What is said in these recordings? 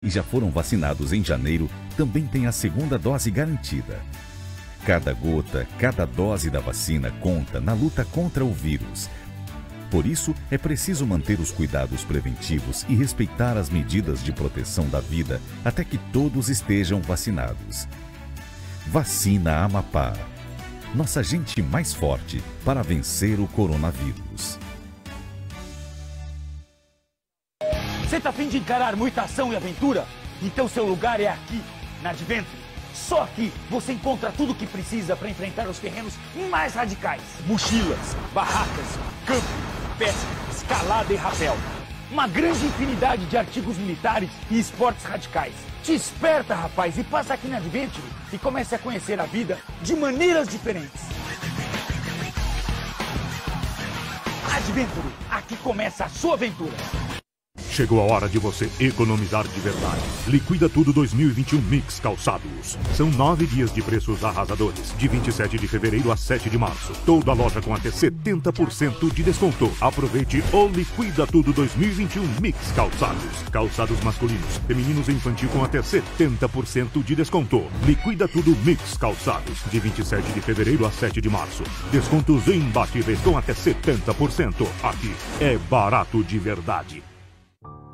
e já foram vacinados em janeiro também têm a segunda dose garantida. Cada gota, cada dose da vacina conta na luta contra o vírus. Por isso, é preciso manter os cuidados preventivos e respeitar as medidas de proteção da vida até que todos estejam vacinados. Vacina Amapá. Nossa gente mais forte para vencer o coronavírus. Você tá a fim de encarar muita ação e aventura? Então seu lugar é aqui, na Adventure. Só aqui você encontra tudo o que precisa para enfrentar os terrenos mais radicais. Mochilas, barracas, camping, pesca, escalada e rapel. Uma grande infinidade de artigos militares e esportes radicais. Te esperta, rapaz, e passa aqui na Adventure e comece a conhecer a vida de maneiras diferentes. Adventure, aqui começa a sua aventura. Chegou a hora de você economizar de verdade. Liquida Tudo 2021 Mix Calçados. São 9 dias de preços arrasadores, de 27 de fevereiro a 7 de março. Toda loja com até 70% de desconto. Aproveite o Liquida Tudo 2021 Mix Calçados. Calçados masculinos, femininos e infantil com até 70% de desconto. Liquida Tudo Mix Calçados, de 27 de fevereiro a 7 de março. Descontos imbatíveis com até 70%. Aqui é barato de verdade.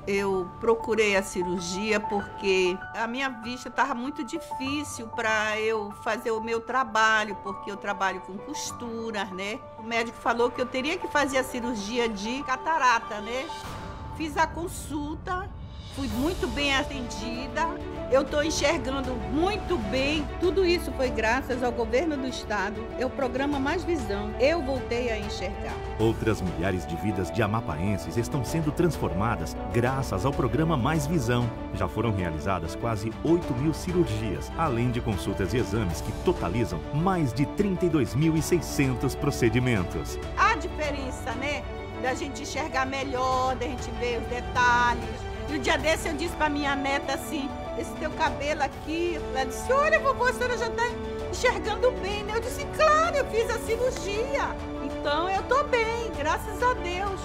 Eu procurei a cirurgia porque a minha vista estava muito difícil para eu fazer o meu trabalho, porque eu trabalho com costuras, né? O médico falou que eu teria que fazer a cirurgia de catarata, né? Fiz a consulta, fui muito bem atendida, eu estou enxergando muito bem. Tudo isso foi graças ao governo do estado, é o programa Mais Visão. Eu voltei a enxergar. Outras milhares de vidas de amapaenses estão sendo transformadas graças ao programa Mais Visão. Já foram realizadas quase 8.000 cirurgias, além de consultas e exames que totalizam mais de 32.600 procedimentos. A diferença, né? Da gente enxergar melhor, da gente ver os detalhes. E um dia desse eu disse pra minha neta assim, esse teu cabelo aqui, ela disse, olha vovô, a senhora já tá enxergando bem, né? Eu disse, claro, eu fiz a cirurgia. Então eu tô bem, graças a Deus.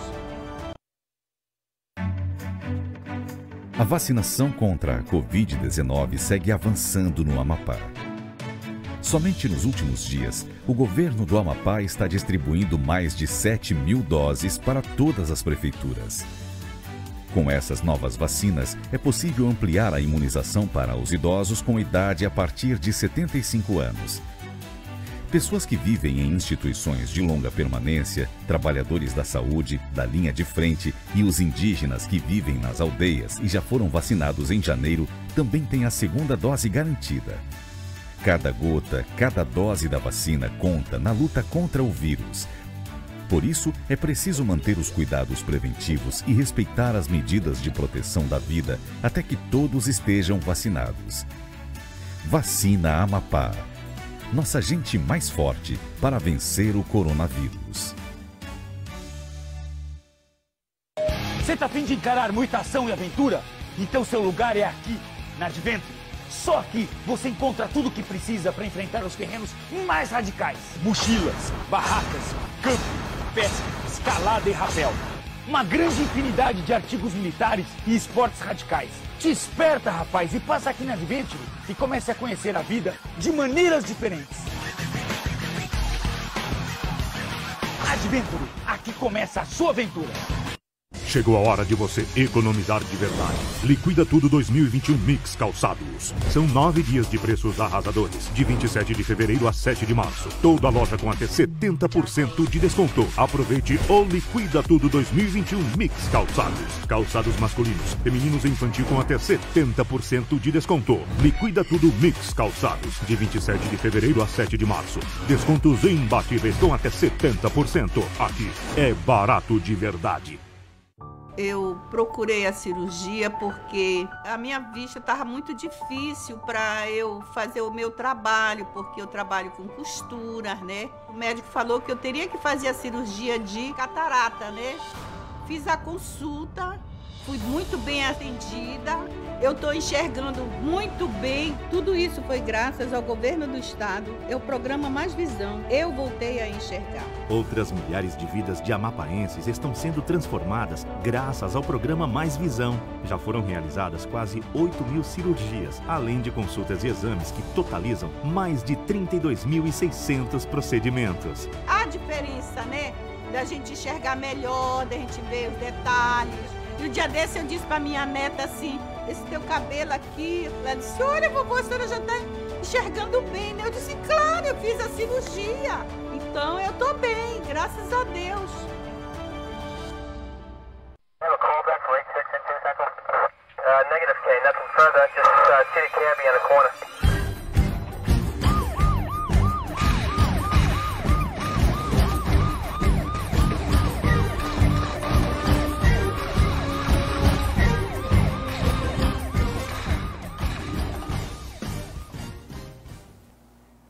A vacinação contra a Covid-19 segue avançando no Amapá. Somente nos últimos dias, o governo do Amapá está distribuindo mais de 7.000 doses para todas as prefeituras. Com essas novas vacinas, é possível ampliar a imunização para os idosos com idade a partir de 75 anos. Pessoas que vivem em instituições de longa permanência, trabalhadores da saúde, da linha de frente e os indígenas que vivem nas aldeias e já foram vacinados em janeiro também têm a segunda dose garantida. Cada gota, cada dose da vacina conta na luta contra o vírus. Por isso, é preciso manter os cuidados preventivos e respeitar as medidas de proteção da vida até que todos estejam vacinados. Vacina Amapá. Nossa gente mais forte para vencer o coronavírus. Você tá a fim de encarar muita ação e aventura? Então seu lugar é aqui, na Adventure. Só aqui você encontra tudo o que precisa para enfrentar os terrenos mais radicais. Mochilas, barracas, camping, pesca, escalada e rapel. Uma grande infinidade de artigos militares e esportes radicais. Te esperta, rapaz, e passa aqui na Adventure e comece a conhecer a vida de maneiras diferentes. Adventure, aqui começa a sua aventura. Chegou a hora de você economizar de verdade. Liquida Tudo 2021 Mix Calçados. São 9 dias de preços arrasadores, de 27 de fevereiro a 7 de março. Toda loja com até 70% de desconto. Aproveite o Liquida Tudo 2021 Mix Calçados. Calçados masculinos, femininos e infantil com até 70% de desconto. Liquida Tudo Mix Calçados, de 27 de fevereiro a 7 de março. Descontos imbatíveis com até 70%. Aqui é barato de verdade. Eu procurei a cirurgia porque a minha vista estava muito difícil para eu fazer o meu trabalho, porque eu trabalho com costuras, né? O médico falou que eu teria que fazer a cirurgia de catarata, né? Fiz a consulta, fui muito bem atendida, eu estou enxergando muito bem. Tudo isso foi graças ao governo do estado, é o programa Mais Visão. Eu voltei a enxergar. Outras milhares de vidas de amapaenses estão sendo transformadas graças ao programa Mais Visão. Já foram realizadas quase 8.000 cirurgias, além de consultas e exames que totalizam mais de 32.600 procedimentos. A diferença, né? Da gente enxergar melhor, da gente ver os detalhes. E o dia desse eu disse pra minha neta assim, esse teu cabelo aqui, ela disse, olha vovó, a senhora já tá enxergando bem, né? Eu disse, claro, eu fiz a cirurgia. Então eu tô bem, graças a Deus. Negative K, nothing further, just city cabbie on the corner.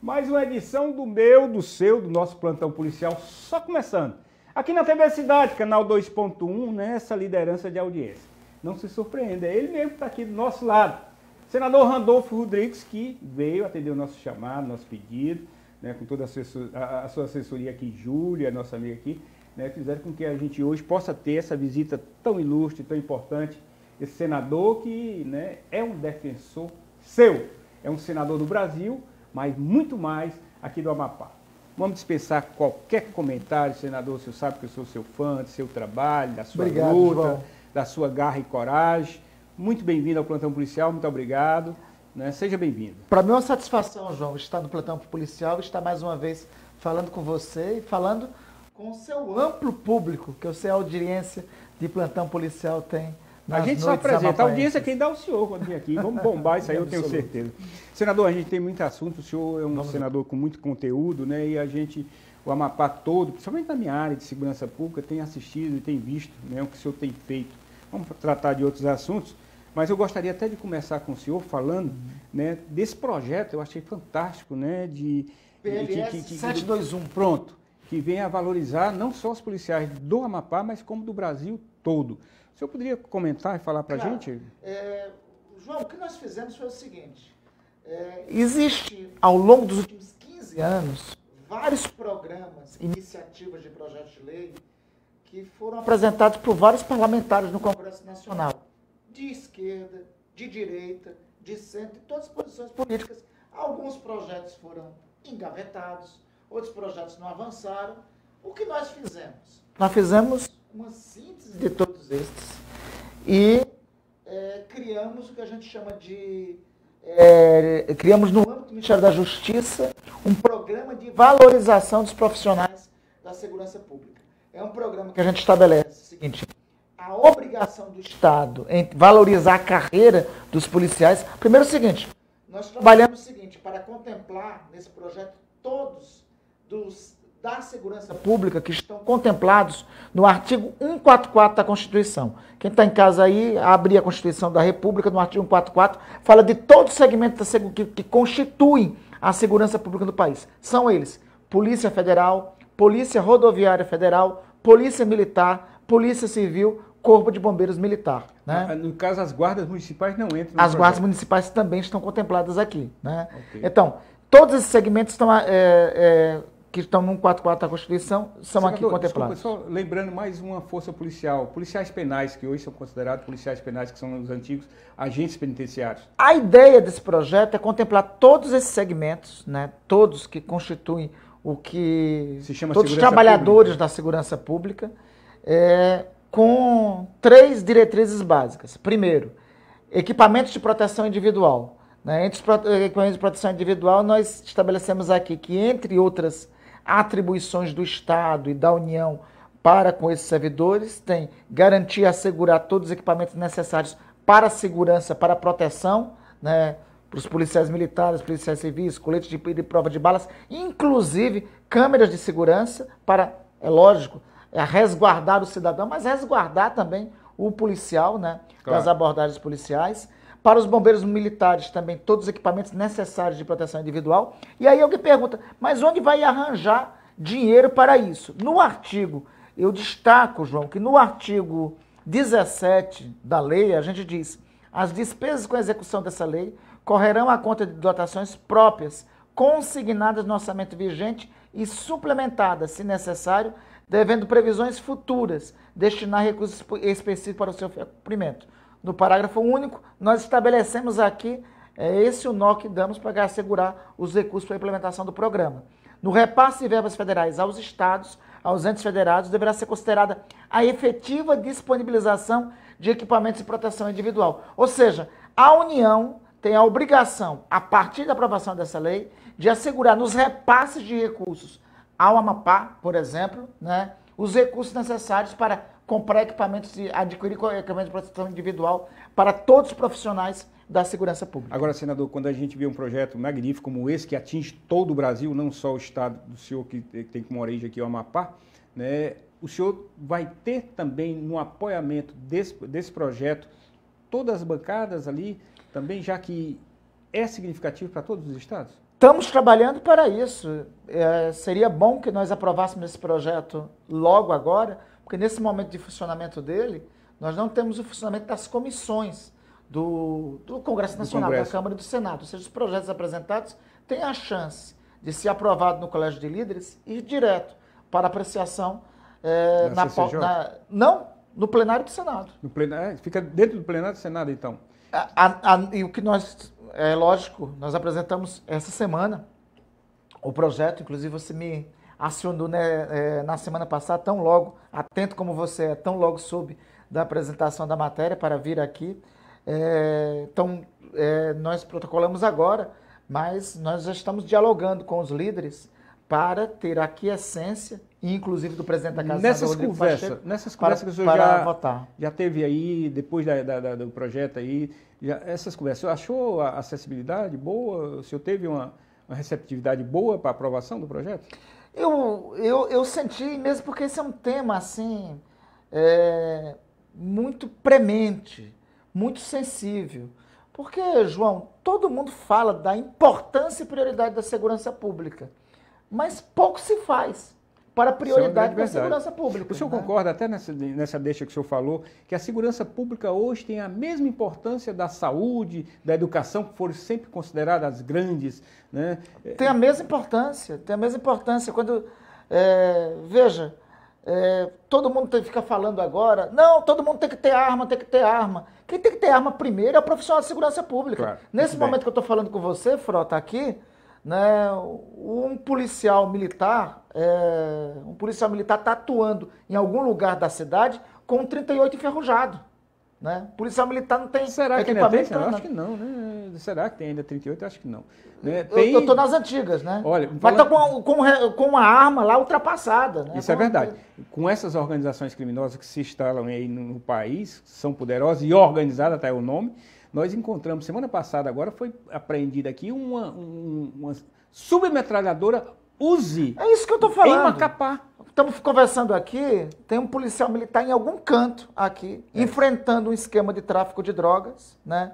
Mais uma edição do meu, do seu, do nosso plantão policial, só começando. Aqui na TV Cidade, canal 2.1, nessa liderança de audiência. Não se surpreenda, ele mesmo está aqui do nosso lado. Senador Randolfo Rodrigues, que veio atender o nosso chamado, nosso pedido, né, com toda a sua assessoria aqui, Júlia, nossa amiga aqui, né, fizeram com que a gente hoje possa ter essa visita tão ilustre, tão importante. Esse senador que, né, é um defensor seu, é um senador do Brasil, mas muito mais aqui do Amapá. Vamos dispensar qualquer comentário, senador, o senhor sabe que eu sou seu fã, do seu trabalho, da sua luta, João, da sua garra e coragem. Muito bem-vindo ao Plantão Policial, muito obrigado, né? Seja bem-vindo. Para mim é uma satisfação, João, estar no Plantão Policial, estar mais uma vez falando com você e falando com o seu amplo público, que eu sei a audiência de Plantão Policial tem. A gente só apresenta, a audiência é quem dá o senhor quando vem aqui. Vamos bombar isso aí, eu tenho certeza. Senador, a gente tem muito assunto, o senhor é um senador com muito conteúdo, né? E a gente, o Amapá todo, principalmente na minha área de segurança pública, tem assistido e tem visto, né, o que o senhor tem feito. Vamos tratar de outros assuntos, mas eu gostaria até de começar com o senhor falando, né, desse projeto, eu achei fantástico, né? PLS 721. Pronto, que vem a valorizar não só os policiais do Amapá, mas como do Brasil todo. O senhor poderia comentar e falar para a gente? João, o que nós fizemos foi o seguinte. Existe, ao longo dos últimos 15 anos, vários programas, iniciativas de projetos de lei que foram apresentados por vários parlamentares no Congresso Nacional. De esquerda, de direita, de centro, de todas as posições políticas. Alguns projetos foram engavetados, outros projetos não avançaram. O que nós fizemos? Nós fizemos uma síntese de todos estes e criamos o que a gente chama de... criamos no âmbito do Ministério da Justiça um programa de valorização dos profissionais da segurança pública. É um programa que a gente estabelece o seguinte: a obrigação do Estado em valorizar a carreira dos policiais. Primeiro é o seguinte, nós trabalhamos o seguinte, para contemplar nesse projeto todos da segurança pública que estão contemplados no artigo 144 da Constituição. Quem está em casa aí, abre a Constituição da República, no artigo 144, fala de todos os segmentos que constituem a segurança pública do país. São eles: Polícia Federal, Polícia Rodoviária Federal, Polícia Militar, Polícia Civil, Corpo de Bombeiros Militar. Né? No caso, as guardas municipais não entram no As guardas municipais também estão contempladas aqui. Né? Okay. Então, todos esses segmentos estão... que estão no 144 da Constituição, são senador, aqui contemplados. Desculpa, só lembrando mais uma força policial, policiais penais, que hoje são considerados policiais penais, que são os antigos agentes penitenciários. A ideia desse projeto é contemplar todos esses segmentos, né, todos que constituem o que... Se chama todos os trabalhadores da segurança pública, com 3 diretrizes básicas. Primeiro, equipamentos de proteção individual. Né? Entre os equipamentos de proteção individual, nós estabelecemos aqui que, entre outras atribuições do Estado e da União para com esses servidores, tem garantir e assegurar todos os equipamentos necessários para a segurança, para a proteção, né, para os policiais militares, policiais civis, coletes de prova de balas, inclusive câmeras de segurança para, é lógico, resguardar o cidadão, mas resguardar também o policial, né, claro, das abordagens policiais. Para os bombeiros militares também, todos os equipamentos necessários de proteção individual. E aí alguém pergunta, mas onde vai arranjar dinheiro para isso? No artigo, eu destaco, João, que no artigo 17 da lei, a gente diz: as despesas com a execução dessa lei correrão à conta de dotações próprias, consignadas no orçamento vigente e suplementadas, se necessário, devendo previsões futuras, destinar recursos específicos para o seu cumprimento. No parágrafo único, nós estabelecemos aqui, esse o nó que damos para assegurar os recursos para a implementação do programa. No repasse de verbas federais aos estados, aos entes federados, deverá ser considerada a efetiva disponibilização de equipamentos de proteção individual. Ou seja, a União tem a obrigação, a partir da aprovação dessa lei, de assegurar nos repasses de recursos ao Amapá, por exemplo, né, os recursos necessários para comprar equipamentos e adquirir equipamentos de proteção individual para todos os profissionais da segurança pública. Agora, senador, quando a gente vê um projeto magnífico como esse, que atinge todo o Brasil, não só o estado do senhor, que tem como origem aqui o Amapá, né, o senhor vai ter também no apoiamento desse projeto todas as bancadas ali, também, já que é significativo para todos os estados? Estamos trabalhando para isso. Seria bom que nós aprovássemos esse projeto logo agora, porque nesse momento de funcionamento dele, nós não temos o funcionamento das comissões do Congresso Nacional, da Câmara e do Senado. Ou seja, os projetos apresentados têm a chance de ser aprovado no Colégio de Líderes e ir direto para apreciação no plenário do Senado. No plenário, fica dentro do plenário do Senado, então? E o que nós, lógico, nós apresentamos essa semana o projeto, inclusive você me acionou, né, na semana passada, tão logo, atento como você é, tão logo soube da apresentação da matéria para vir aqui. Nós protocolamos agora, mas nós já estamos dialogando com os líderes para ter a aquiescência, inclusive do presidente da Casa, nessas conversas que o senhor já teve aí, depois do projeto aí, essas conversas, o senhor achou a acessibilidade boa? O senhor teve uma receptividade boa para a aprovação do projeto? Eu senti, mesmo porque esse é um tema assim, muito premente, muito sensível. Porque, João, todo mundo fala da importância e prioridade da segurança pública, mas pouco se faz para a prioridade da segurança pública. O senhor concorda, até nessa deixa que o senhor falou, que a segurança pública hoje tem a mesma importância da saúde, da educação, que foram sempre consideradas as grandes, né? Tem a mesma importância, Quando, veja, todo mundo fica falando agora, não, todo mundo tem que ter arma. Quem tem que ter arma primeiro é o profissional de segurança pública. Claro, nesse momento que eu estou falando com você, Frota, aqui, né, um policial militar está atuando em algum lugar da cidade com um 38 enferrujado. Né? O policial militar não tem. Será que ainda tem? Eu acho que não, né? Será que tem ainda 38? Eu acho que não. Né? Eu estou nas antigas, né? Olha, mas está com uma arma lá ultrapassada. Né? Isso é verdade. Com essas organizações criminosas que se instalam aí no país, são poderosas e organizadas, até o nome, nós encontramos, semana passada agora, foi apreendida aqui uma submetralhadora Uzi. É isso que eu estou falando. Em Macapá. Estamos conversando aqui, tem um policial militar em algum canto aqui, enfrentando um esquema de tráfico de drogas, né?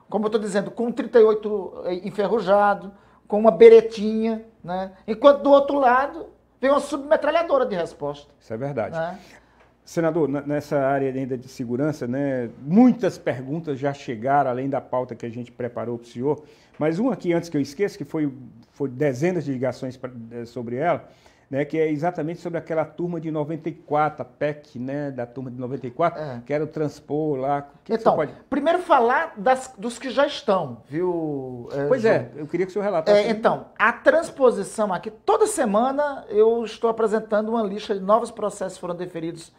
Como eu estou dizendo, com um 38 enferrujado, com uma beretinha, né? Enquanto do outro lado vem uma submetralhadora de resposta. Isso é verdade. Né? Senador, nessa área ainda de segurança, né, muitas perguntas já chegaram, além da pauta que a gente preparou para o senhor, mas uma aqui, antes que eu esqueça, que foi dezenas de ligações sobre ela, né, que é exatamente sobre aquela turma de 94, a PEC, né, da turma de 94, que era o transpor lá. Então, primeiro falar dos que já estão, viu? Pois João? Eu queria que o senhor relatasse. Então, a transposição aqui, toda semana eu estou apresentando uma lista de novos processos que foram deferidos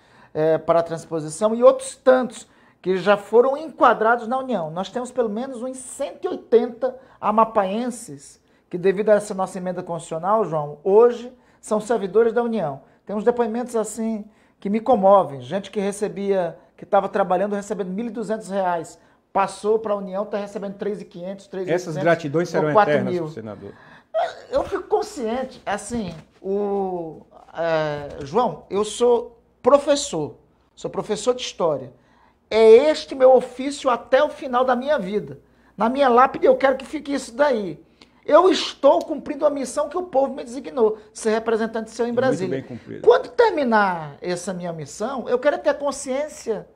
para a transposição e outros tantos que já foram enquadrados na União. Nós temos pelo menos uns 180 amapaenses que, devido a essa nossa emenda constitucional, João, hoje são servidores da União. Tem uns depoimentos assim que me comovem. Gente que estava trabalhando recebendo R$ 1.200, passou para a União, está recebendo R$ 3.500, R$ 3.800. Essas gratidões serão eternas para o senador. Eu fico consciente, assim, João, eu sou professor de história. É este meu ofício até o final da minha vida. Na minha lápide eu quero que fique isso daí. Eu estou cumprindo a missão que o povo me designou, ser representante seu em Brasília. Muito bem cumprido. Quando terminar essa minha missão, eu quero ter consciência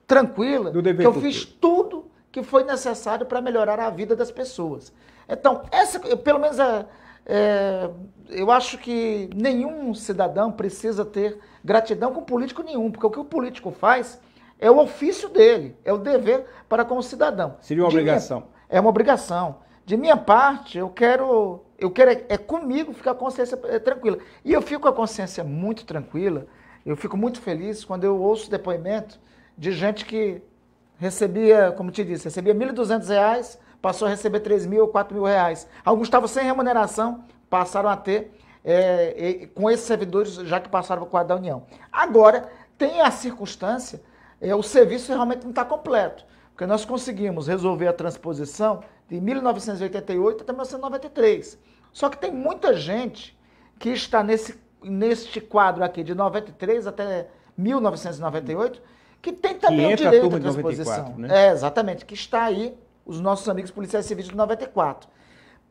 tranquila Do dever que eu futuro. fiz tudo que foi necessário para melhorar a vida das pessoas. Então, pelo menos, eu acho que nenhum cidadão precisa ter gratidão com político nenhum, porque o que o político faz é o ofício dele, é o dever para com o cidadão. Seria uma obrigação. É uma obrigação. De minha parte, eu quero comigo ficar com a consciência tranquila. E eu fico com a consciência muito tranquila, eu fico muito feliz quando eu ouço depoimento de gente que recebia, como te disse, recebia R$ 1.200, passou a receber R$ 3.000 ou R$ 4.000. Alguns estavam sem remuneração, passaram a ter, com esses servidores, já que passaram para o quadro da União. Agora, tem a circunstância, o serviço realmente não está completo, porque nós conseguimos resolver a transposição de 1988 até 1993. Só que tem muita gente que está neste quadro aqui, de 93 até 1998, que tem também o direito à transposição. 94, né? Exatamente, que está aí, os nossos amigos policiais civis de 94.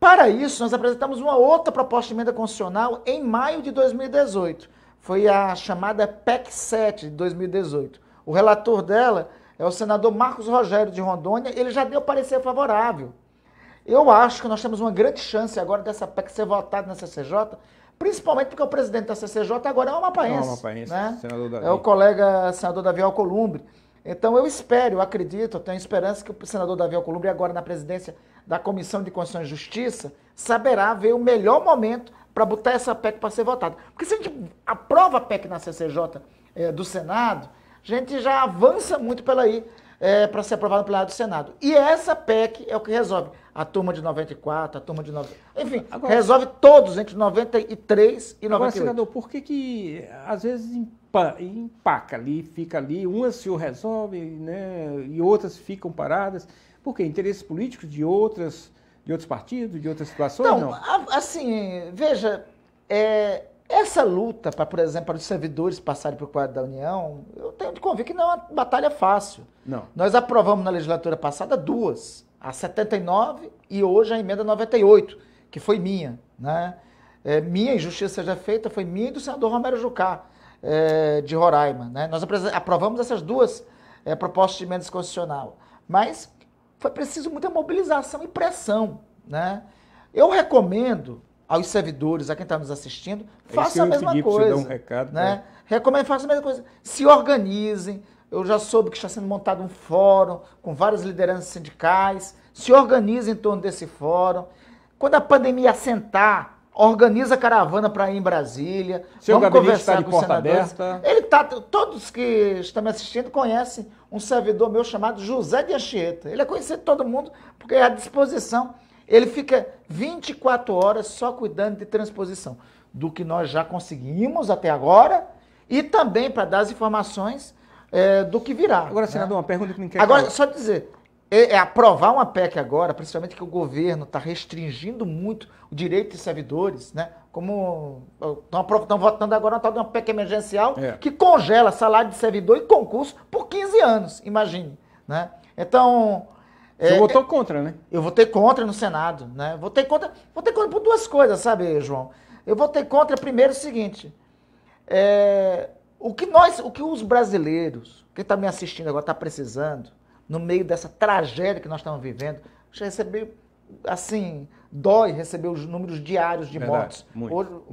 Para isso, nós apresentamos uma outra proposta de emenda constitucional em maio de 2018. Foi a chamada PEC 7 de 2018. O relator dela é o senador Marcos Rogério de Rondônia, ele já deu parecer favorável. Eu acho que nós temos uma grande chance agora dessa PEC ser votada na CCJ, principalmente porque o presidente da CCJ agora é o amapaense, né? Senador Davi. É o colega senador Davi Alcolumbre. Então eu espero, eu acredito, eu tenho esperança que o senador Davi Alcolumbre, agora na presidência da Comissão de Constituição e Justiça, saberá ver o melhor momento para botar essa PEC para ser votada. Porque se a gente aprova a PEC na CCJ do Senado, a gente já avança muito pela aí para ser aprovada pela do Senado. E essa PEC é o que resolve a turma de 94, a turma de 90. Enfim, agora, resolve todos entre 93 e 98. Agora, senador, por que às vezes empaca ali, fica ali, umas se resolve, né, e outras ficam paradas? Por quê? Interesses políticos de outros partidos, de outras situações? Não, assim, veja, essa luta, por exemplo, para os servidores passarem para o quadro da União, eu tenho de convir que não é uma batalha fácil. Não. Nós aprovamos na legislatura passada duas, a 79 e hoje a emenda 98, que foi minha, né? Minha, e justiça seja feita, foi minha e do senador Romero Jucá, de Roraima, né? Nós aprovamos essas duas propostas de emenda constitucional, mas foi preciso muita mobilização e pressão, né? Eu recomendo aos servidores, a quem está nos assistindo, faça a mesma coisa. Um recado, né? Recomendo, faça a mesma coisa. Se organizem. Eu já soube que está sendo montado um fórum com várias lideranças sindicais. Se organizem em torno desse fórum. Quando a pandemia assentar, organiza a caravana para ir em Brasília. Seu gabinete está de porta aberta. Todos que estão me assistindo conhecem um servidor meu chamado José de Anchieta. Ele é conhecido de todo mundo porque é à disposição. Ele fica 24 horas só cuidando de transposição do que nós já conseguimos até agora e também para dar as informações do que virá. Agora, senador, uma pergunta que não quer Agora, só dizer, aprovar uma PEC agora, principalmente que o governo está restringindo muito o direito de servidores, né? Como estão votando agora uma tal de uma PEC emergencial que congela salário de servidor e concurso por 15 anos, imagine, né? Então... Você votou contra, né? Eu votei contra no Senado, né? Votei contra por duas coisas, sabe, João? Eu votei contra, primeiro, o seguinte, o que os brasileiros, quem está me assistindo agora, está precisando, no meio dessa tragédia que nós estamos vivendo, já receber, assim, dói receber os números diários de mortos. Muito.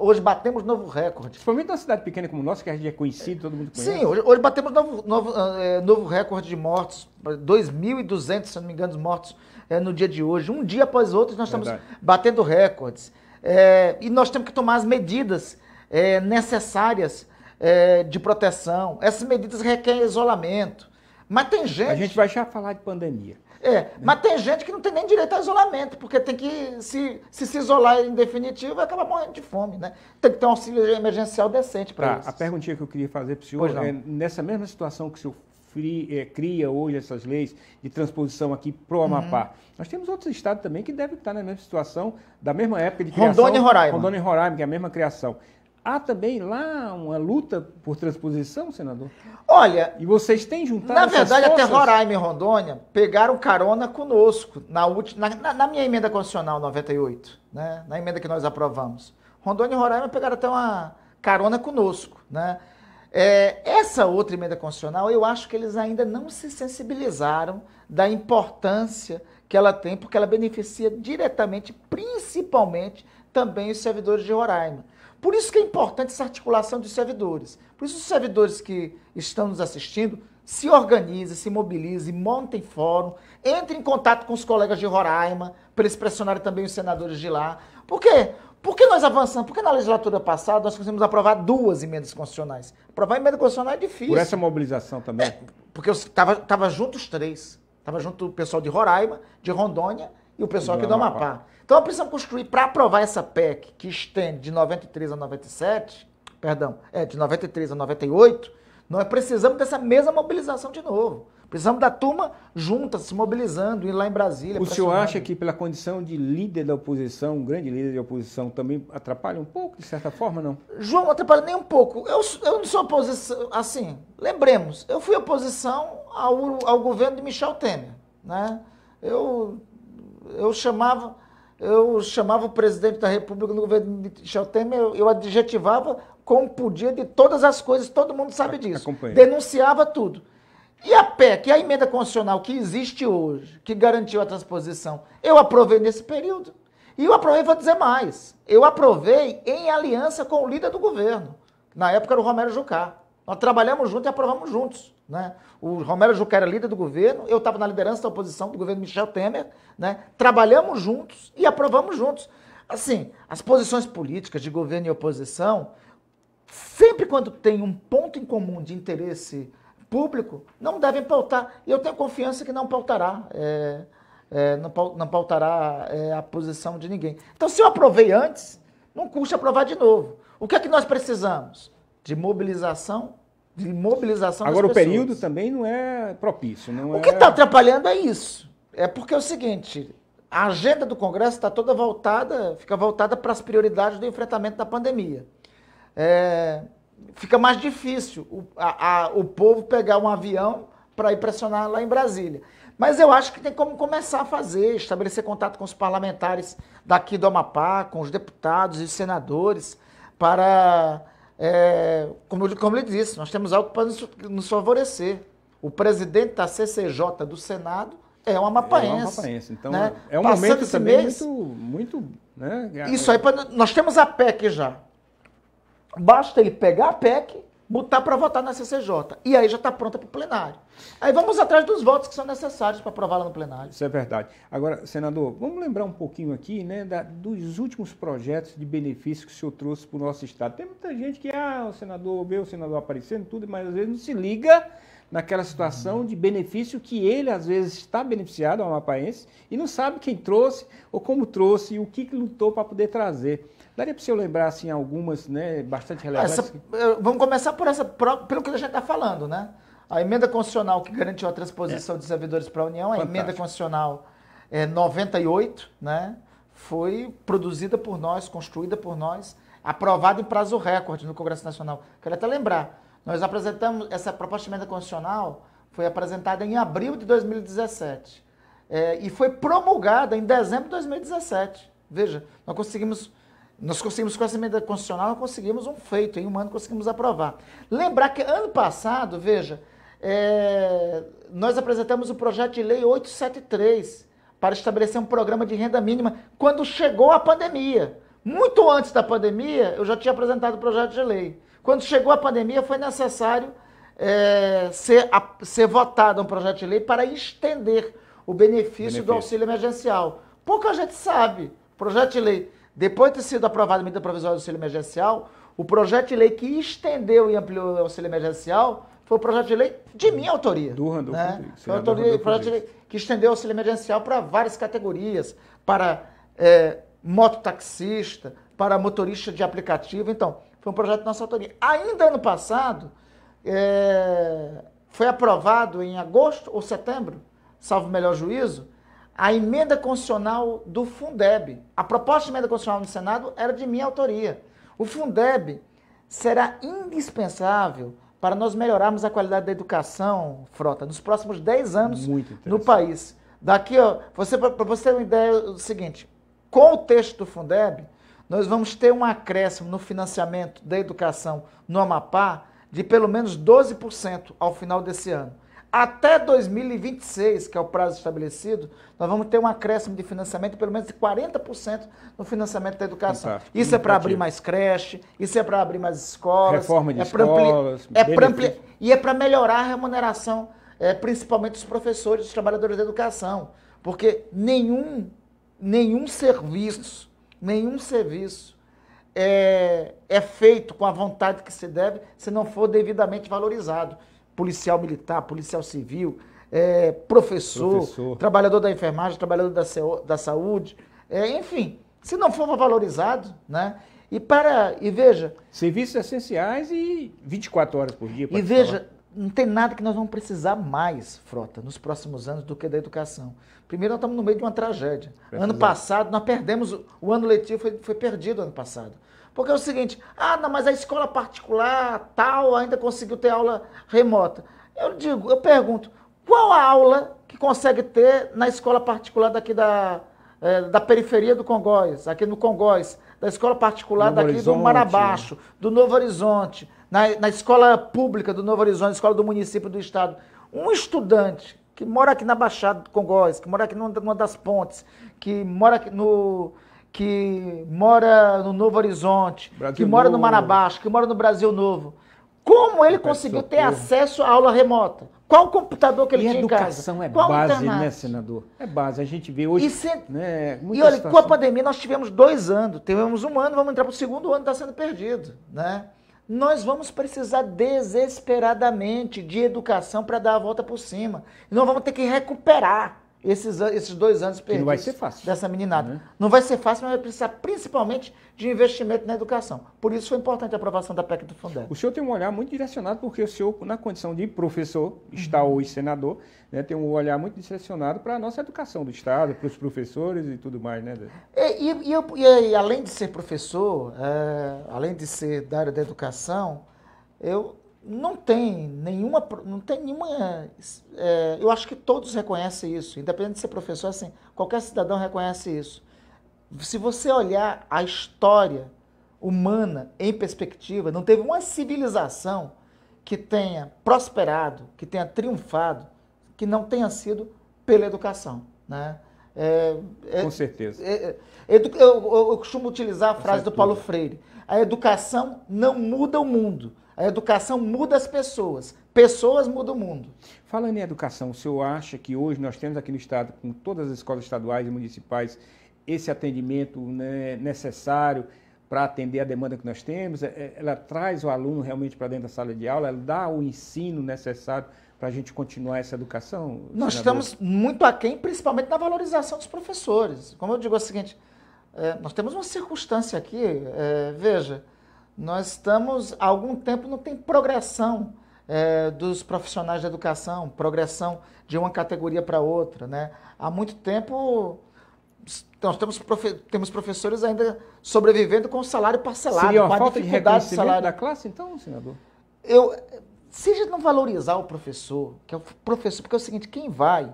Hoje batemos novo recorde. Principalmente numa cidade pequena como nossa, que a gente é conhecido, todo mundo conhece. Sim, hoje batemos novo recorde de mortos, 2.200, se não me engano, mortos no dia de hoje. Um dia após outro, nós estamos batendo recordes. E nós temos que tomar as medidas necessárias de proteção. Essas medidas requerem isolamento. Mas tem gente... A gente vai já falar de pandemia. Mas tem gente que não tem nem direito a isolamento, porque tem que se isolar em definitivo e acabar morrendo de fome, né? Tem que ter um auxílio emergencial decente para isso. A perguntinha que eu queria fazer para o senhor nessa mesma situação que o senhor cria hoje essas leis de transposição aqui para o Amapá. Nós temos outros estados também que devem estar na mesma situação, da mesma época de criação. Rondônia e Roraima. Rondônia e Roraima, que é a mesma criação. há também lá uma luta por transposição, senador? Olha, e vocês têm juntado na verdade, essas até forças? Roraima e Rondônia pegaram carona conosco na minha emenda constitucional 98, né? Na emenda que nós aprovamos. Rondônia e Roraima pegaram até uma carona conosco, né? Essa outra emenda constitucional, eu acho que eles ainda não se sensibilizaram da importância que ela tem, porque ela beneficia diretamente, principalmente, também os servidores de Roraima. Por isso que é importante essa articulação dos servidores. Por isso os servidores que estão nos assistindo se organizem, se mobilizem, montem fórum, entrem em contato com os colegas de Roraima, para eles pressionarem também os senadores de lá. Por quê? Porque nós avançamos, porque na legislatura passada nós conseguimos aprovar 2 emendas constitucionais. Aprovar emenda constitucional é difícil. Por essa mobilização também? Porque estava junto os 3. Estava junto o pessoal de Roraima, de Rondônia e o pessoal aqui do Amapá. Então nós precisamos construir, para aprovar essa PEC, que estende de 93 a 97, de 93 a 98, nós precisamos dessa mesma mobilização de novo. Precisamos da turma junta, se mobilizando, ir lá em Brasília. O senhor acha que pela condição de líder da oposição, um grande líder da oposição, também atrapalha um pouco, de certa forma, não? João, não atrapalha nem um pouco. Eu não sou oposição, assim, lembremos, eu fui oposição ao governo de Michel Temer, né? Eu chamava o presidente da República no governo de Michel Temer, eu adjetivava como podia de todas as coisas, todo mundo sabe disso. Acompanhei. Denunciava tudo. E a PEC, a emenda constitucional que existe hoje, que garantiu a transposição, eu aprovei nesse período. E eu aprovei, vou dizer mais, eu aprovei em aliança com o líder do governo. Na época era o Romero Jucá. Nós trabalhamos juntos e aprovamos juntos, né? O Romero Jucá era líder do governo, eu estava na liderança da oposição do governo Michel Temer, né? Trabalhamos juntos e aprovamos juntos. Assim, as posições políticas de governo e oposição, sempre quando tem um ponto em comum de interesse público, não devem pautar. E eu tenho confiança que não pautará, não pautará a posição de ninguém. Então, se eu aprovei antes, não custa aprovar de novo. O que é que nós precisamos? De mobilização das pessoas. Agora, o período também não é propício. O que está atrapalhando é isso. É porque é o seguinte, a agenda do Congresso está toda fica voltada para as prioridades do enfrentamento da pandemia. Fica mais difícil o povo pegar um avião para ir pressionar lá em Brasília. Mas eu acho que tem como começar a fazer, estabelecer contato com os parlamentares daqui do Amapá, com os deputados e os senadores, para, como ele disse, nós temos algo para nos favorecer. O presidente da CCJ do Senado é um amapaense. Então, né? é um Passando momento também mês, muito... né? Isso aí, nós temos a PEC já. Basta ele pegar a PEC, botar para votar na CCJ. E aí já está pronta para o plenário. Aí vamos atrás dos votos que são necessários para aprová-la no plenário. Isso é verdade. Agora, senador, vamos lembrar um pouquinho aqui, né, dos últimos projetos de benefício que o senhor trouxe para o nosso estado. Tem muita gente que, o senador vê o senador aparecendo, tudo, mas às vezes não se liga naquela situação de benefício que ele, às vezes, está beneficiado, ao amapaense, e não sabe quem trouxe, ou como trouxe, e o que lutou para poder trazer. Daria para o senhor lembrar, assim, algumas, né, bastante relevantes? Vamos começar pelo que a gente está falando, né? A emenda constitucional que garantiu a transposição de servidores para a União, a emenda constitucional 98, né? Foi produzida por nós, construída por nós, aprovada em prazo recorde no Congresso Nacional. Quero até lembrar, nós apresentamos, essa proposta de emenda constitucional foi apresentada em abril de 2017 e foi promulgada em dezembro de 2017. Veja, nós conseguimos com essa emenda constitucional, nós conseguimos um feito, em um ano conseguimos aprovar. Lembrar que ano passado, veja, nós apresentamos o projeto de lei 873 para estabelecer um programa de renda mínima quando chegou a pandemia. Muito antes da pandemia, eu já tinha apresentado o projeto de lei. Quando chegou a pandemia, foi necessário ser votado um projeto de lei para estender o benefício do auxílio emergencial. Pouca gente sabe, o projeto de lei, depois de ter sido aprovada a medida provisória do auxílio emergencial, o projeto de lei que estendeu e ampliou o auxílio emergencial foi o projeto de lei de minha autoria. Foi o projeto de lei que estendeu o auxílio emergencial para várias categorias, para mototaxista, para motorista de aplicativo. Então, foi um projeto de nossa autoria. Ainda ano passado, foi aprovado em agosto ou setembro, salvo melhor juízo, a emenda constitucional do Fundeb. A proposta de emenda constitucional no Senado era de minha autoria. O Fundeb será indispensável para nós melhorarmos a qualidade da educação, Frota, nos próximos 10 anos no país. Daqui, ó, para você ter uma ideia, é o seguinte, com o texto do Fundeb, nós vamos ter um acréscimo no financiamento da educação no Amapá de pelo menos 12% ao final desse ano. Até 2026, que é o prazo estabelecido, nós vamos ter um acréscimo de financiamento de pelo menos de 40% no financiamento da educação. Fantástico. Isso é para abrir mais creche, isso é para abrir mais escolas. Reforma de escolas. E é para melhorar a remuneração, principalmente dos professores, dos trabalhadores da educação. Porque nenhum serviço é feito com a vontade que se deve se não for devidamente valorizado. Policial militar, policial civil, professor, trabalhador da enfermagem, trabalhador da saúde, enfim, se não for valorizado, né? E veja... Serviços essenciais e 24 horas por dia. E veja, não tem nada que nós vamos precisar mais, Frota, nos próximos anos do que da educação. Primeiro, nós estamos no meio de uma tragédia. Ano passado, nós perdemos, o ano letivo foi perdido ano passado. Porque é o seguinte, não, mas a escola particular tal ainda conseguiu ter aula remota. Eu pergunto, qual a aula que consegue ter na escola particular daqui da periferia do Congonhas, aqui no Congonhas, da escola particular daqui do Marabaixo, do Novo Horizonte, na escola pública do Novo Horizonte, escola do município do estado? Um estudante que mora aqui na Baixada do Congonhas, que mora aqui numa das pontes, que mora aqui no Novo Horizonte, que mora no Marabaixo, que mora no Brasil Novo. Como ele conseguiu ter acesso à aula remota? Qual o computador que ele tinha em casa? Educação é base, né, senador? É base. A gente vê hoje... E olha, com a pandemia nós tivemos 2 anos, tivemos 1 ano, vamos entrar para o 2º ano, está sendo perdido, né? Nós vamos precisar desesperadamente de educação para dar a volta por cima. E nós vamos ter que recuperar esses 2 anos perdidos. Não vai ser fácil. Dessa meninada. Né? Não vai ser fácil, mas vai precisar principalmente de investimento na educação. Por isso foi importante a aprovação da PEC do Fundeb. O senhor tem um olhar muito direcionado, porque o senhor, na condição de professor, está hoje senador, né, tem um olhar muito direcionado para a nossa educação do Estado, para os professores e tudo mais, né? E além de ser professor, além de ser da área da educação, eu não tem nenhuma, eu acho que todos reconhecem isso, independente de ser professor, assim, qualquer cidadão reconhece isso. Se você olhar a história humana em perspectiva, não teve uma civilização que tenha prosperado, que tenha triunfado, que não tenha sido pela educação, né? Com certeza. Eu costumo utilizar a frase do Paulo Freire: a educação não muda o mundo, a educação muda as pessoas, pessoas mudam o mundo. Falando em educação, o senhor acha que hoje nós temos aqui no Estado, com todas as escolas estaduais e municipais, esse atendimento, né, necessário para atender a demanda que nós temos? Ela traz o aluno realmente para dentro da sala de aula? Ela dá o ensino necessário para a gente continuar essa educação? Nós estamos muito aquém, principalmente na valorização dos professores. Como eu digo, é o seguinte, nós temos uma circunstância aqui, veja, nós estamos, há algum tempo não tem progressão dos profissionais da educação, progressão de uma categoria para outra, né? Há muito tempo nós temos professores ainda sobrevivendo com salário parcelado. Seria uma falta de reconhecimento da classe, então, senador? Se a gente não valorizar o professor, porque é o seguinte, quem vai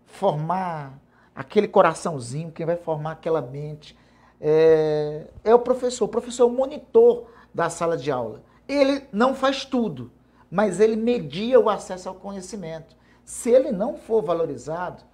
formar aquele coraçãozinho, quem vai formar aquela mente, é o professor. O professor é o monitor da sala de aula. Ele não faz tudo, mas ele media o acesso ao conhecimento. Se ele não for valorizado,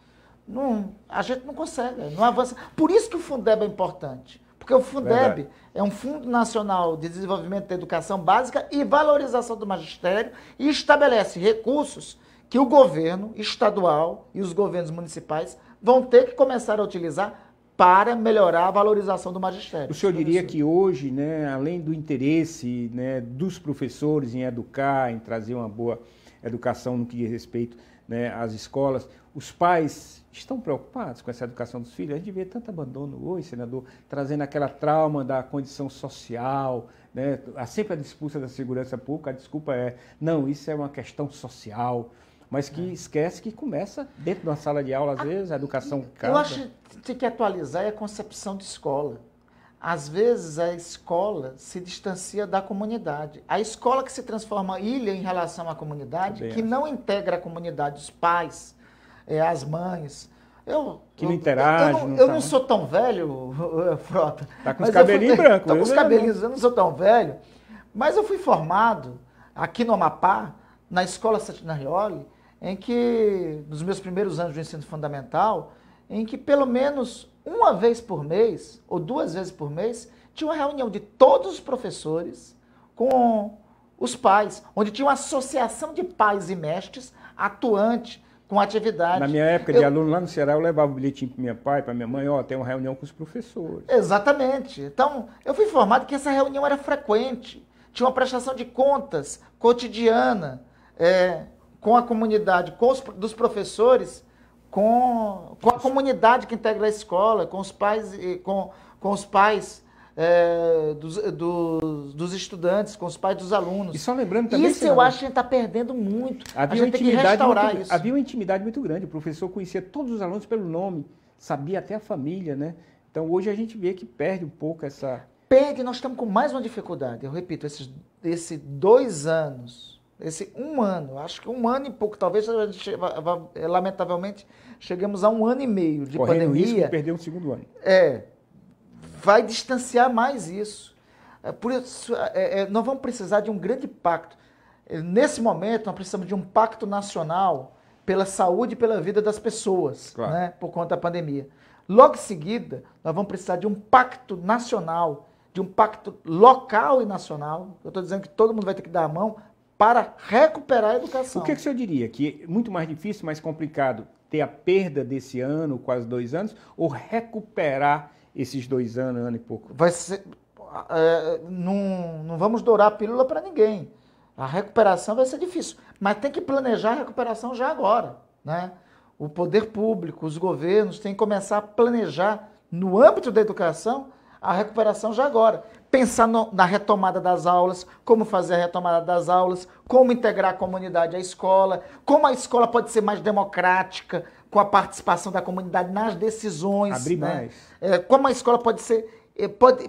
a gente não consegue, não avança. Por isso que o Fundeb é importante. Porque o Fundeb é um Fundo Nacional de Desenvolvimento da Educação Básica e Valorização do Magistério e estabelece recursos que o governo estadual e os governos municipais vão ter que começar a utilizar para melhorar a valorização do magistério. O senhor diria que hoje, né, além do interesse, né, dos professores em educar, em trazer uma boa educação no que diz respeito, né, às escolas, os pais estão preocupados com essa educação dos filhos? A gente vê tanto abandono hoje, senador, trazendo aquela trauma da condição social, né? Sempre a disputa da segurança pública, a desculpa não, isso é uma questão social, mas que esquece que começa dentro de uma sala de aula, às vezes, a educação casa. Eu acho que tem que atualizar a concepção de escola. às vezes a escola se distancia da comunidade. A escola que se transforma ilha em relação à comunidade, que não integra a comunidade, os pais, as mães. Que não interage. Eu não sou tão velho, Frota. Tá com os cabelinhos brancos. Estou com os cabelinhos, eu não sou tão velho. Mas eu fui formado aqui no Amapá, na Escola Satinarioli, em que, nos meus primeiros anos de ensino fundamental, em que pelo menos uma vez por mês, ou 2 vezes por mês, tinha uma reunião de todos os professores com os pais, onde tinha uma associação de pais e mestres atuante com atividade. Na minha época de aluno lá no Ceará, eu levava um bilhetinho para meu pai, para minha mãe, tem uma reunião com os professores. Exatamente. Então, eu fui informado que essa reunião era frequente, tinha uma prestação de contas cotidiana, com a comunidade, dos professores, com a comunidade que integra a escola, com os pais, com os pais dos estudantes, com os pais dos alunos. E só lembrando também... Isso eu acho que a gente está perdendo muito. A gente tem que restaurar isso. Havia uma intimidade muito grande. O professor conhecia todos os alunos pelo nome, sabia até a família, né? Então hoje a gente vê que perde um pouco essa... Perde, nós estamos com mais uma dificuldade. Eu repito, esses 2 anos... Esse 1 ano, acho que 1 ano e pouco, talvez a gente, lamentavelmente, chegamos a 1 ano e meio de pandemia. Correndo risco de perder um 2º ano. Vai distanciar mais isso. Por isso, nós vamos precisar de um grande pacto. Nesse momento, nós precisamos de um pacto nacional pela saúde e pela vida das pessoas, claro, né, por conta da pandemia. Logo em seguida, nós vamos precisar de um pacto nacional, de um pacto local e nacional. Eu estou dizendo que todo mundo vai ter que dar a mão para recuperar a educação. O que o senhor diria? Que é muito mais difícil, mais complicado ter a perda desse ano, quase 2 anos, ou recuperar esses 2 anos, ano e pouco? Vai ser, não vamos dourar a pílula para ninguém. A recuperação vai ser difícil, mas tem que planejar a recuperação já agora, né? O poder público, os governos têm que começar a planejar no âmbito da educação a recuperação já agora. Pensar na retomada das aulas, como fazer a retomada das aulas, como integrar a comunidade à escola, como a escola pode ser mais democrática, com a participação da comunidade nas decisões. Abrir, né, mais. Como a escola pode ser,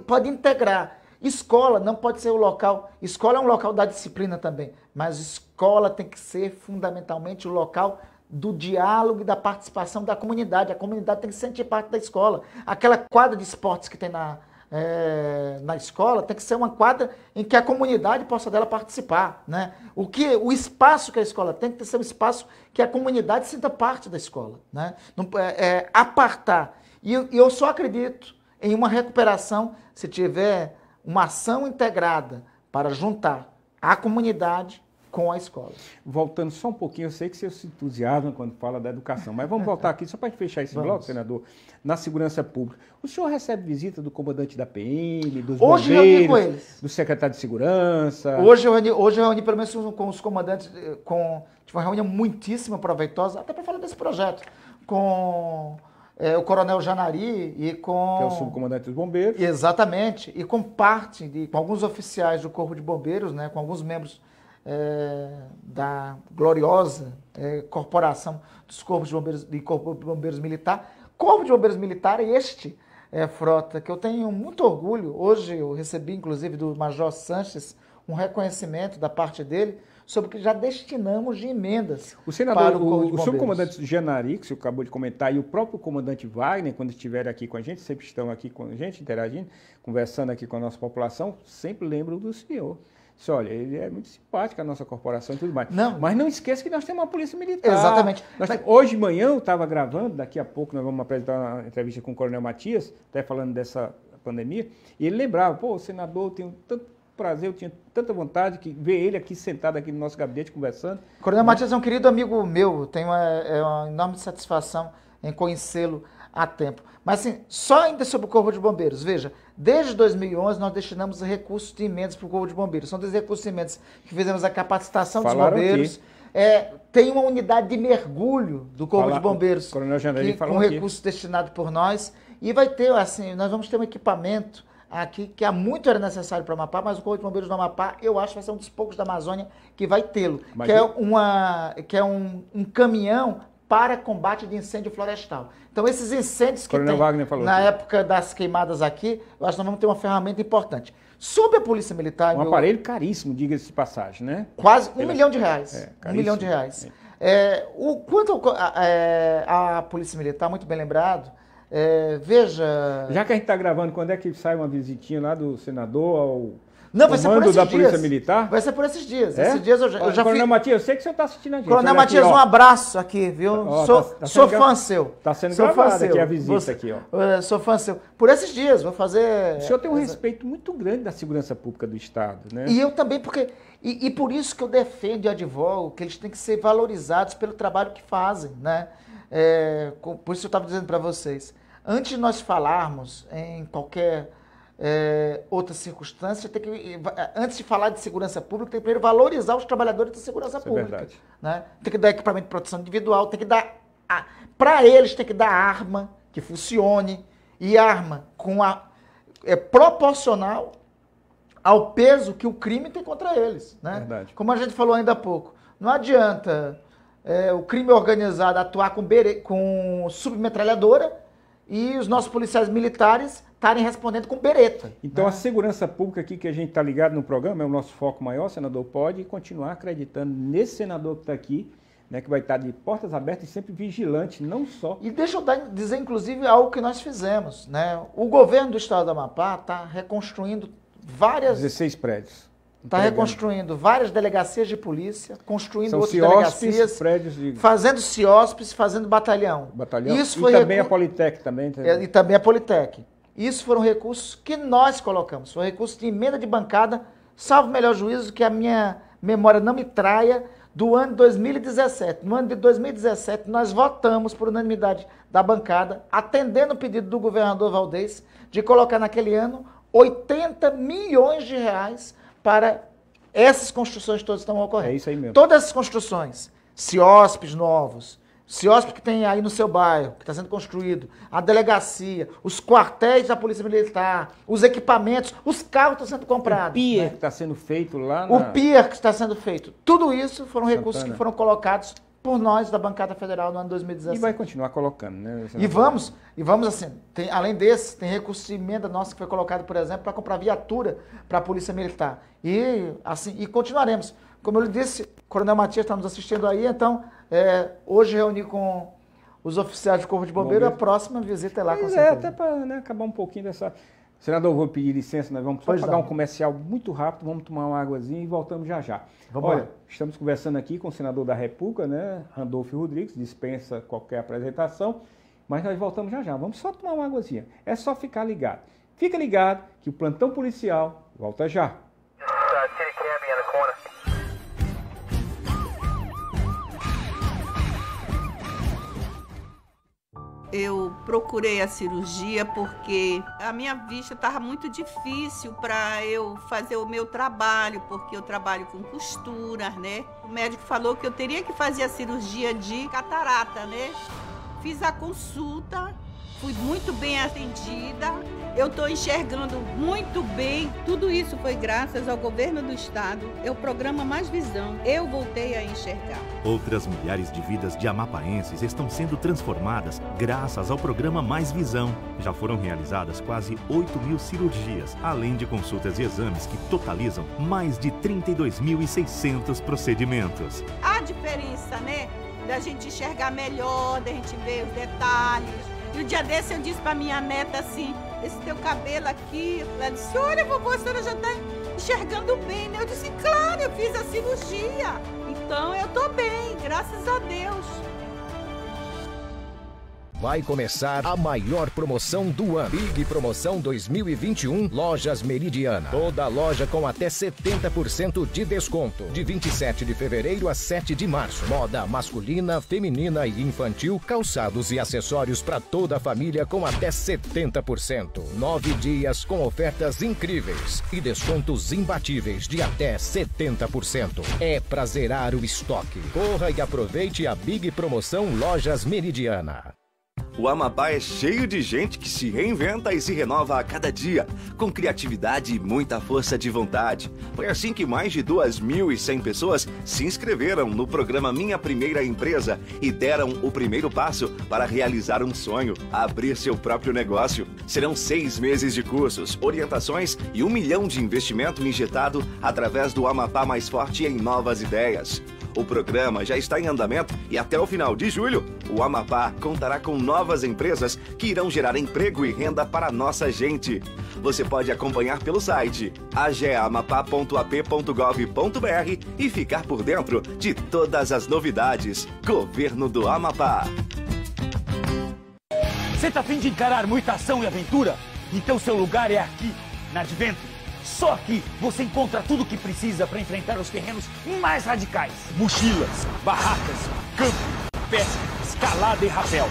pode integrar. Escola não pode ser o local, escola é um local da disciplina também, mas escola tem que ser fundamentalmente o local do diálogo e da participação da comunidade. A comunidade tem que sentir parte da escola. Aquela quadra de esportes que tem na escola tem que ser uma quadra em que a comunidade possa dela participar, né? O espaço que a escola tem que ser um espaço que a comunidade sinta parte da escola, né? Não, apartar. E eu só acredito em uma recuperação se tiver uma ação integrada para juntar a comunidade com a escola. Voltando só um pouquinho, eu sei que você se entusiasma quando fala da educação, mas vamos voltar aqui, só para fechar esse bloco, senador, na segurança pública. O senhor recebe visita do comandante da PM, dos bombeiros, reuni com eles, do secretário de segurança? Hoje eu reuni pelo menos com os comandantes, tive uma reunião muitíssimo proveitosa, até para falar desse projeto, com o coronel Janari e com... Que é o subcomandante dos bombeiros. Exatamente, e com com alguns oficiais do Corpo de Bombeiros, né, com alguns membros da gloriosa corporação dos Corpos de Bombeiros e Corpo de Bombeiros Militar. Corpo de Bombeiros Militar é Frota, que eu tenho muito orgulho. Hoje eu recebi, inclusive, do Major Sanches, um reconhecimento da parte dele sobre o que já destinamos de emendas para o Corpo de Bombeiros. O subcomandante Janari, que o senhor acabou de comentar, e o próprio comandante Wagner, quando estiver aqui com a gente, sempre estão aqui com a gente, interagindo, conversando aqui com a nossa população, sempre lembram do senhor. Olha, ele é muito simpático, a nossa corporação e tudo mais. Mas não esqueça que nós temos uma polícia militar. Exatamente. Hoje de manhã eu estava gravando, daqui a pouco nós vamos apresentar uma entrevista com o coronel Matias, até falando dessa pandemia, e ele lembrava, senador, eu tenho tanto prazer, eu tinha tanta vontade de ver ele aqui sentado aqui no nosso gabinete conversando. O coronel Matias é um querido amigo meu, tenho uma enorme satisfação em conhecê-lo há tempo. Mas assim, só ainda sobre o Corpo de Bombeiros, veja, desde 2011 nós destinamos recursos de emendas para o Corpo de Bombeiros. São desses recursos de emendas que fizemos a capacitação dos bombeiros. Tem uma unidade de mergulho do Corpo de Bombeiros, com recursos destinados por nós. E vai ter, assim, nós vamos ter um equipamento aqui que há muito era necessário para o Amapá, mas o Corpo de Bombeiros do Amapá, eu acho que vai ser um dos poucos da Amazônia que vai tê-lo. Que é um caminhão para combate de incêndio florestal. Então, esses incêndios que tem na época das queimadas aqui, eu acho que nós vamos ter uma ferramenta importante. Sobre a Polícia Militar... Um aparelho caríssimo, diga-se de passagem, né? Quase R$1 milhão. R$1 milhão. Quanto à Polícia Militar, muito bem lembrado, veja... Já que a gente está gravando, quando é que sai uma visitinha lá do senador ao... Não, vai ser por esses da dias. Polícia Militar? Vai ser por esses dias. É? Esses dias eu já Coronel Matias, eu sei que você está assistindo a gente. Coronel Matias, um abraço aqui, viu? Sou fã seu. Está sendo gravado aqui a visita aqui, ó. Sou fã seu. Por esses dias, vou fazer... O senhor tem um respeito muito grande da segurança pública do Estado, né? E eu também, porque... E por isso que eu defendo e advogo que eles têm que ser valorizados pelo trabalho que fazem, né? Por isso eu estava dizendo para vocês. Antes de nós falarmos em qualquer... outra circunstância, antes de falar de segurança pública, tem que primeiro valorizar os trabalhadores da segurança pública. É verdade. Né? Tem que dar equipamento de proteção individual, tem que dar... Para eles tem que dar arma que funcione, e arma proporcional ao peso que o crime tem contra eles. Né? Verdade. Como a gente falou ainda há pouco, não adianta o crime organizado atuar com submetralhadora e os nossos policiais militares estarem respondendo com bereta. Então, né? A segurança pública aqui que a gente está ligado no programa, é o nosso foco maior, senador, pode continuar acreditando nesse senador que está aqui, né, que vai estar de portas abertas e sempre vigilante, não só... E deixa eu dizer, inclusive, algo que nós fizemos. Né? O governo do estado do Amapá está reconstruindo várias... 16 prédios. Está reconstruindo várias delegacias de polícia, construindo outras delegacias, prédios fazendo CIOSPs, fazendo batalhão. Isso foi também a Politec também. E também a Politec. Isso foram recursos que nós colocamos. Foi recurso de emenda de bancada, salvo melhor juízo, que a minha memória não me traia, do ano de 2017. No ano de 2017, nós votamos por unanimidade da bancada, atendendo o pedido do governador Valdez, de colocar naquele ano 80 milhões de reais para essas construções todas que estão ocorrendo. É isso aí mesmo. Todas essas construções, CIOSPs novos, CIOSP que tem aí no seu bairro, que está sendo construído, a delegacia, os quartéis da Polícia Militar, os equipamentos, os carros que estão sendo comprados. O PIER que está sendo feito lá O PIER que está sendo feito. Tudo isso foram recursos que foram colocados por nós da bancada federal no ano 2017. E vai continuar colocando, né? E vamos assim, além desse, tem recurso de emenda nossa que foi colocado, por exemplo, para comprar viatura para a Polícia Militar. E continuaremos. Como eu lhe disse, o Coronel Matias está nos assistindo aí, então, hoje reuni com os oficiais do Corpo de Bombeiro, a próxima visita é lá, com certeza. Até para acabar um pouquinho dessa... Senador, vou pedir licença, nós vamos só pagar um comercial muito rápido, vamos tomar uma águazinha e voltamos já já. Olha, estamos conversando aqui com o senador da República, né, Randolfo Rodrigues, dispensa qualquer apresentação, mas nós voltamos já já. Vamos só tomar uma águazinha, é só ficar ligado. Fica ligado que o plantão policial volta já. Eu procurei a cirurgia porque a minha vista estava muito difícil para eu fazer o meu trabalho, porque eu trabalho com costuras, né? O médico falou que eu teria que fazer a cirurgia de catarata, né? Fiz a consulta, fui muito bem atendida, eu estou enxergando muito bem. Tudo isso foi graças ao governo do estado, é o programa Mais Visão. Eu voltei a enxergar. Outras milhares de vidas de amapaenses estão sendo transformadas graças ao programa Mais Visão. Já foram realizadas quase 8 mil cirurgias, além de consultas e exames que totalizam mais de 32.600 procedimentos. A diferença, né? Da gente enxergar melhor, da gente ver os detalhes. E um dia desse eu disse pra minha neta assim, esse teu cabelo aqui, ela disse, olha vovô, a senhora já tá enxergando bem, né? Eu disse, claro, eu fiz a cirurgia, então eu tô bem, graças a Deus. Vai começar a maior promoção do ano. Big Promoção 2021 Lojas Meridiana. Toda loja com até 70% de desconto. De 27 de fevereiro a 7 de março. Moda masculina, feminina e infantil, calçados e acessórios para toda a família com até 70%. 9 dias com ofertas incríveis e descontos imbatíveis de até 70%. É pra zerar o estoque. Corra e aproveite a Big Promoção Lojas Meridiana. O Amapá é cheio de gente que se reinventa e se renova a cada dia, com criatividade e muita força de vontade. Foi assim que mais de 2.100 pessoas se inscreveram no programa Minha Primeira Empresa e deram o primeiro passo para realizar um sonho, abrir seu próprio negócio. Serão 6 meses de cursos, orientações e 1 milhão de investimento injetado através do Amapá Mais Forte em novas ideias. O programa já está em andamento e até o final de julho, o Amapá contará com novas empresas que irão gerar emprego e renda para a nossa gente. Você pode acompanhar pelo site ageamapá.ap.gov.br e ficar por dentro de todas as novidades. Governo do Amapá. Você tá a fim de encarar muita ação e aventura? Então seu lugar é aqui, na Adventure. Só aqui você encontra tudo o que precisa para enfrentar os terrenos mais radicais. Mochilas, barracas, campo, pesca, escalada e rapel.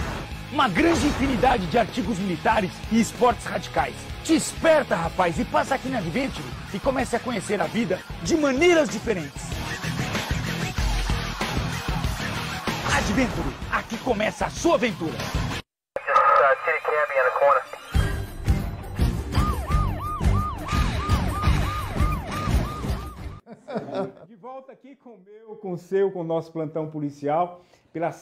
Uma grande infinidade de artigos militares e esportes radicais. Te esperta, rapaz, e passa aqui na Adventure e comece a conhecer a vida de maneiras diferentes. Adventure, aqui começa a sua aventura. De volta aqui com o meu, com o seu, com o nosso plantão policial, pela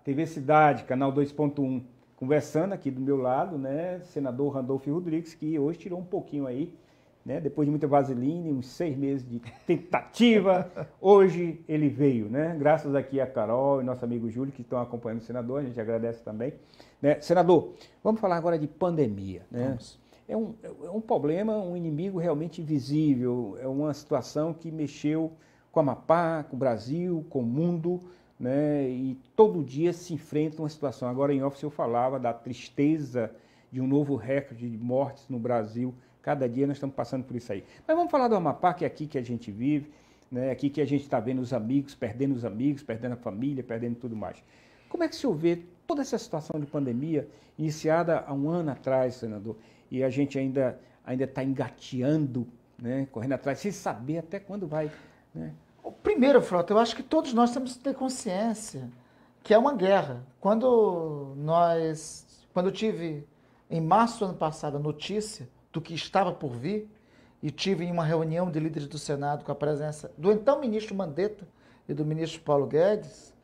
TV Cidade, canal 2.1, conversando aqui do meu lado, né, senador Randolfo Rodrigues, que hoje tirou um pouquinho aí, né, depois de muita vaselina, uns 6 meses de tentativa, hoje ele veio, né, graças aqui a Carol e nosso amigo Júlio, que estão acompanhando o senador, a gente agradece também. Né. Senador, vamos falar agora de pandemia, né? Vamos. É um problema, um inimigo realmente invisível, é uma situação que mexeu com o Amapá, com o Brasil, com o mundo, né? E todo dia se enfrenta uma situação. Agora em off eu falava da tristeza de um novo recorde de mortes no Brasil. Cada dia nós estamos passando por isso aí. Mas vamos falar do Amapá, que é aqui que a gente vive, né? Aqui que a gente está vendo os amigos, perdendo a família, perdendo tudo mais. Como é que o senhor vê toda essa situação de pandemia iniciada há um ano atrás, senador? E a gente ainda está engateando, né, correndo atrás, sem saber até quando vai. Né? Primeiro, Frota, eu acho que todos nós temos que ter consciência que é uma guerra. Quando eu tive, em março do ano passado, a notícia do que estava por vir, e tive em uma reunião de líderes do Senado com a presença do então ministro Mandetta e do ministro Paulo Guedes,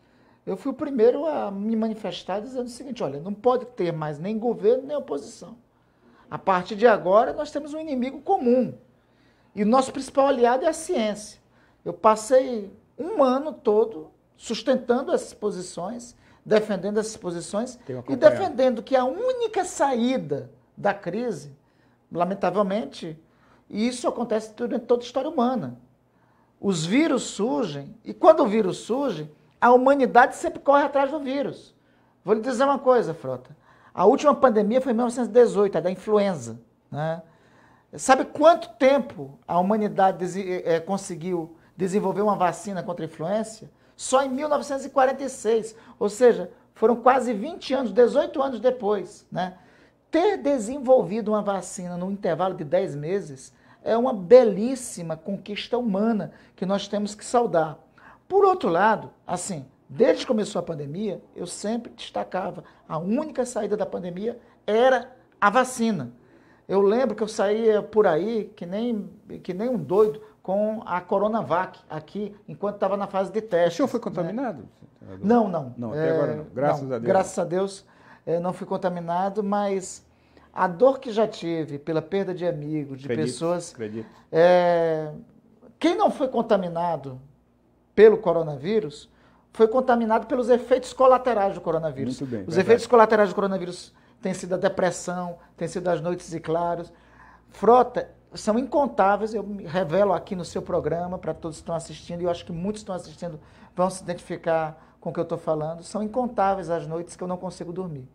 eu fui o primeiro a me manifestar dizendo o seguinte: olha, não pode ter mais nem governo nem oposição. A partir de agora, nós temos um inimigo comum. E o nosso principal aliado é a ciência. Eu passei um ano todo sustentando essas posições, defendendo essas posições e defendendo que a única saída da crise, lamentavelmente, e isso acontece durante toda a história humana. Os vírus surgem, e quando o vírus surge, a humanidade sempre corre atrás do vírus. Vou lhe dizer uma coisa, Frota. A última pandemia foi em 1918, a da influenza. Né? Sabe quanto tempo a humanidade conseguiu desenvolver uma vacina contra a influenza? Só em 1946. Ou seja, foram quase 20 anos, 18 anos depois. Né? Ter desenvolvido uma vacina num intervalo de 10 meses é uma belíssima conquista humana que nós temos que saudar. Por outro lado, assim, desde que começou a pandemia, eu sempre destacava, a única saída da pandemia era a vacina. Eu lembro que eu saía por aí, que nem um doido, com a Coronavac aqui, enquanto estava na fase de teste. O senhor foi contaminado? Né? Não. Não, até agora não. Graças a Deus. Graças a Deus não fui contaminado, mas a dor que já tive pela perda de amigos, de pessoas... Acredito. Quem não foi contaminado pelo coronavírus foi contaminado pelos efeitos colaterais do coronavírus. Muito bem, Os efeitos colaterais do coronavírus têm sido a depressão, têm sido as noites e claros. Frota, são incontáveis, eu me revelo aqui no seu programa para todos que estão assistindo, e eu acho que muitos que estão assistindo vão se identificar com o que eu estou falando. São incontáveis as noites que eu não consigo dormir.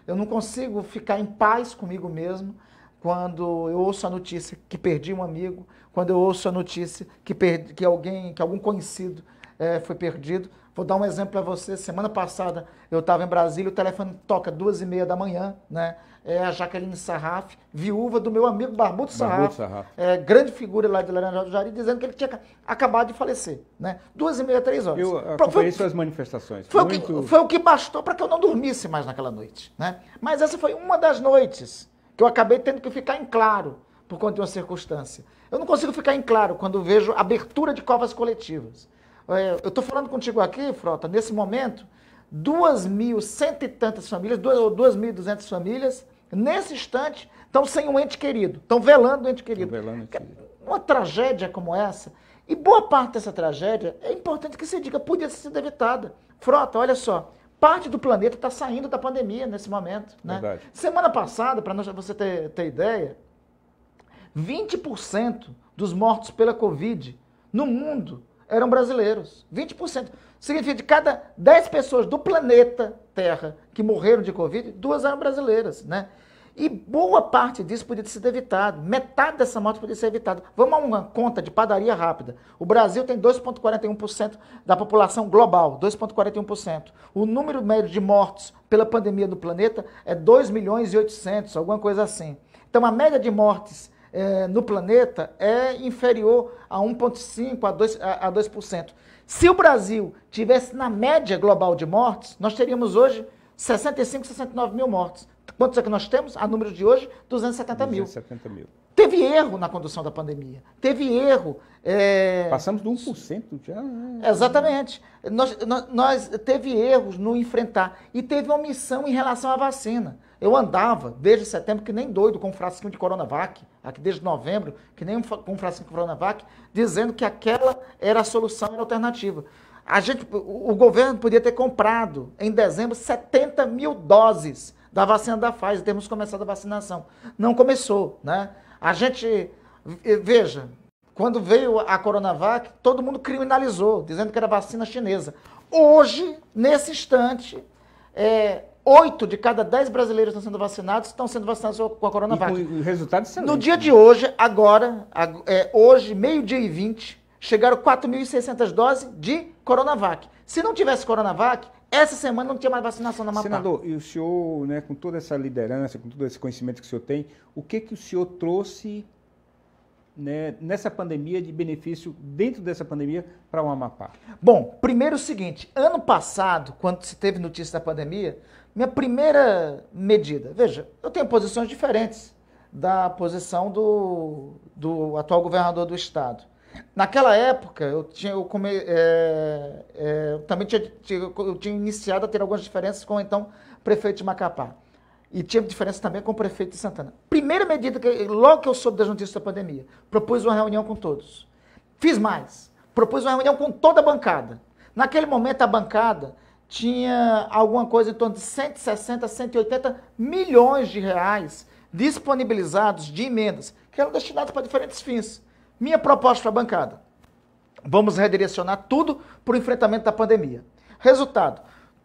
Eu não consigo ficar em paz comigo mesmo quando eu ouço a notícia que perdi um amigo, quando eu ouço a notícia que algum conhecido foi perdido. Vou dar um exemplo para você. Semana passada eu estava em Brasília, o telefone toca 2h30 da manhã, né? É a Jaqueline Sarraf, viúva do meu amigo Barbudo Sarraf, grande figura lá de Laranjal do Jari, dizendo que ele tinha acabado de falecer, né? 2h30, 3 horas. Eu acompanhei suas manifestações. Foi o que bastou para que eu não dormisse mais naquela noite, né? Mas essa foi uma das noites que eu acabei tendo que ficar em claro por conta de uma circunstância. Eu não consigo ficar em claro quando vejo abertura de covas coletivas. Eu estou falando contigo aqui, Frota, nesse momento, 2.100 e tantas famílias, 2.200 famílias, nesse instante, estão sem um ente querido, estão velando o ente querido. Uma tragédia como essa, e boa parte dessa tragédia, é importante que se diga, podia ter sido evitada. Frota, olha só, parte do planeta está saindo da pandemia nesse momento. Né? Semana passada, para você ter ideia, 20% dos mortos pela Covid no mundo eram brasileiros. 20%. Significa que de cada 10 pessoas do planeta Terra que morreram de Covid, 2 eram brasileiras, né? E boa parte disso podia ter sido evitado. Metade dessa morte podia ser evitada. Vamos a uma conta de padaria rápida. O Brasil tem 2,41% da população global, 2,41%. O número médio de mortos pela pandemia do planeta é 2.800.000, alguma coisa assim. Então a média de mortes no planeta é inferior a 1,5% a 2%. Se o Brasil tivesse na média global de mortes, nós teríamos hoje 65, 69 mil mortes. Quantos é que nós temos? A número de hoje, 270 mil. Teve erro na condução da pandemia. Teve erro. Passamos de 1% já. Exatamente. Nós teve erros no enfrentar. E teve omissão em relação à vacina. Eu andava, desde setembro, que nem doido, com um frasquinho de Coronavac, aqui desde novembro, que nem com um frasquinho de Coronavac, dizendo que aquela era a solução, era a alternativa. O governo podia ter comprado, em dezembro, 70 mil doses da vacina da Pfizer, temos começado a vacinação. Não começou, né? Veja, quando veio a Coronavac, todo mundo criminalizou, dizendo que era vacina chinesa. Hoje, nesse instante, 8 de cada 10 brasileiros estão sendo vacinados com a Coronavac. E com resultado excelente. No dia de hoje, hoje, meio-dia e 20, chegaram 4.600 doses de Coronavac. Se não tivesse Coronavac, essa semana não tinha mais vacinação na Amapá. Senador, e o senhor, né, com toda essa liderança, com todo esse conhecimento que o senhor tem, o que o senhor trouxe, né, nessa pandemia, de benefício, dentro dessa pandemia, para o Amapá? Bom, primeiro o seguinte, ano passado, quando se teve notícia da pandemia, minha primeira medida, veja, eu tenho posições diferentes da posição do atual governador do estado. Naquela época, eu também tinha iniciado a ter algumas diferenças com o então prefeito de Macapá. E tinha diferença também com o prefeito de Santana. Primeira medida, logo que eu soube das notícias da pandemia, propus uma reunião com todos. Fiz mais. Propus uma reunião com toda a bancada. Naquele momento, a bancada tinha alguma coisa em torno de 160, 180 milhões de reais disponibilizados de emendas, que eram destinados para diferentes fins. Minha proposta para a bancada: vamos redirecionar tudo para o enfrentamento da pandemia. Resultado: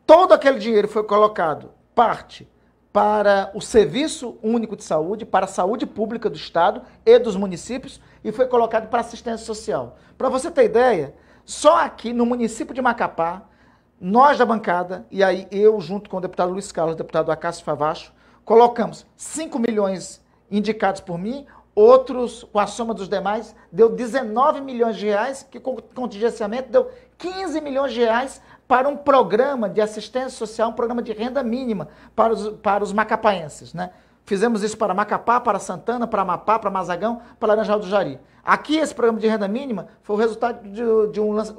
todo aquele dinheiro foi colocado, parte, para o Serviço Único de Saúde, para a saúde pública do Estado e dos municípios, e foi colocado para assistência social. Para você ter ideia, só aqui no município de Macapá, nós da bancada, e aí eu junto com o deputado Luiz Carlos, o deputado Acácio Favacho, colocamos 5 milhões indicados por mim, outros, com a soma dos demais, deu 19 milhões de reais, que com contingenciamento deu 15 milhões de reais para um programa de assistência social, um programa de renda mínima para os macapaenses, né? Fizemos isso para Macapá, para Santana, para Amapá, para Mazagão, para Laranjal do Jari. Aqui, esse programa de renda mínima foi o resultado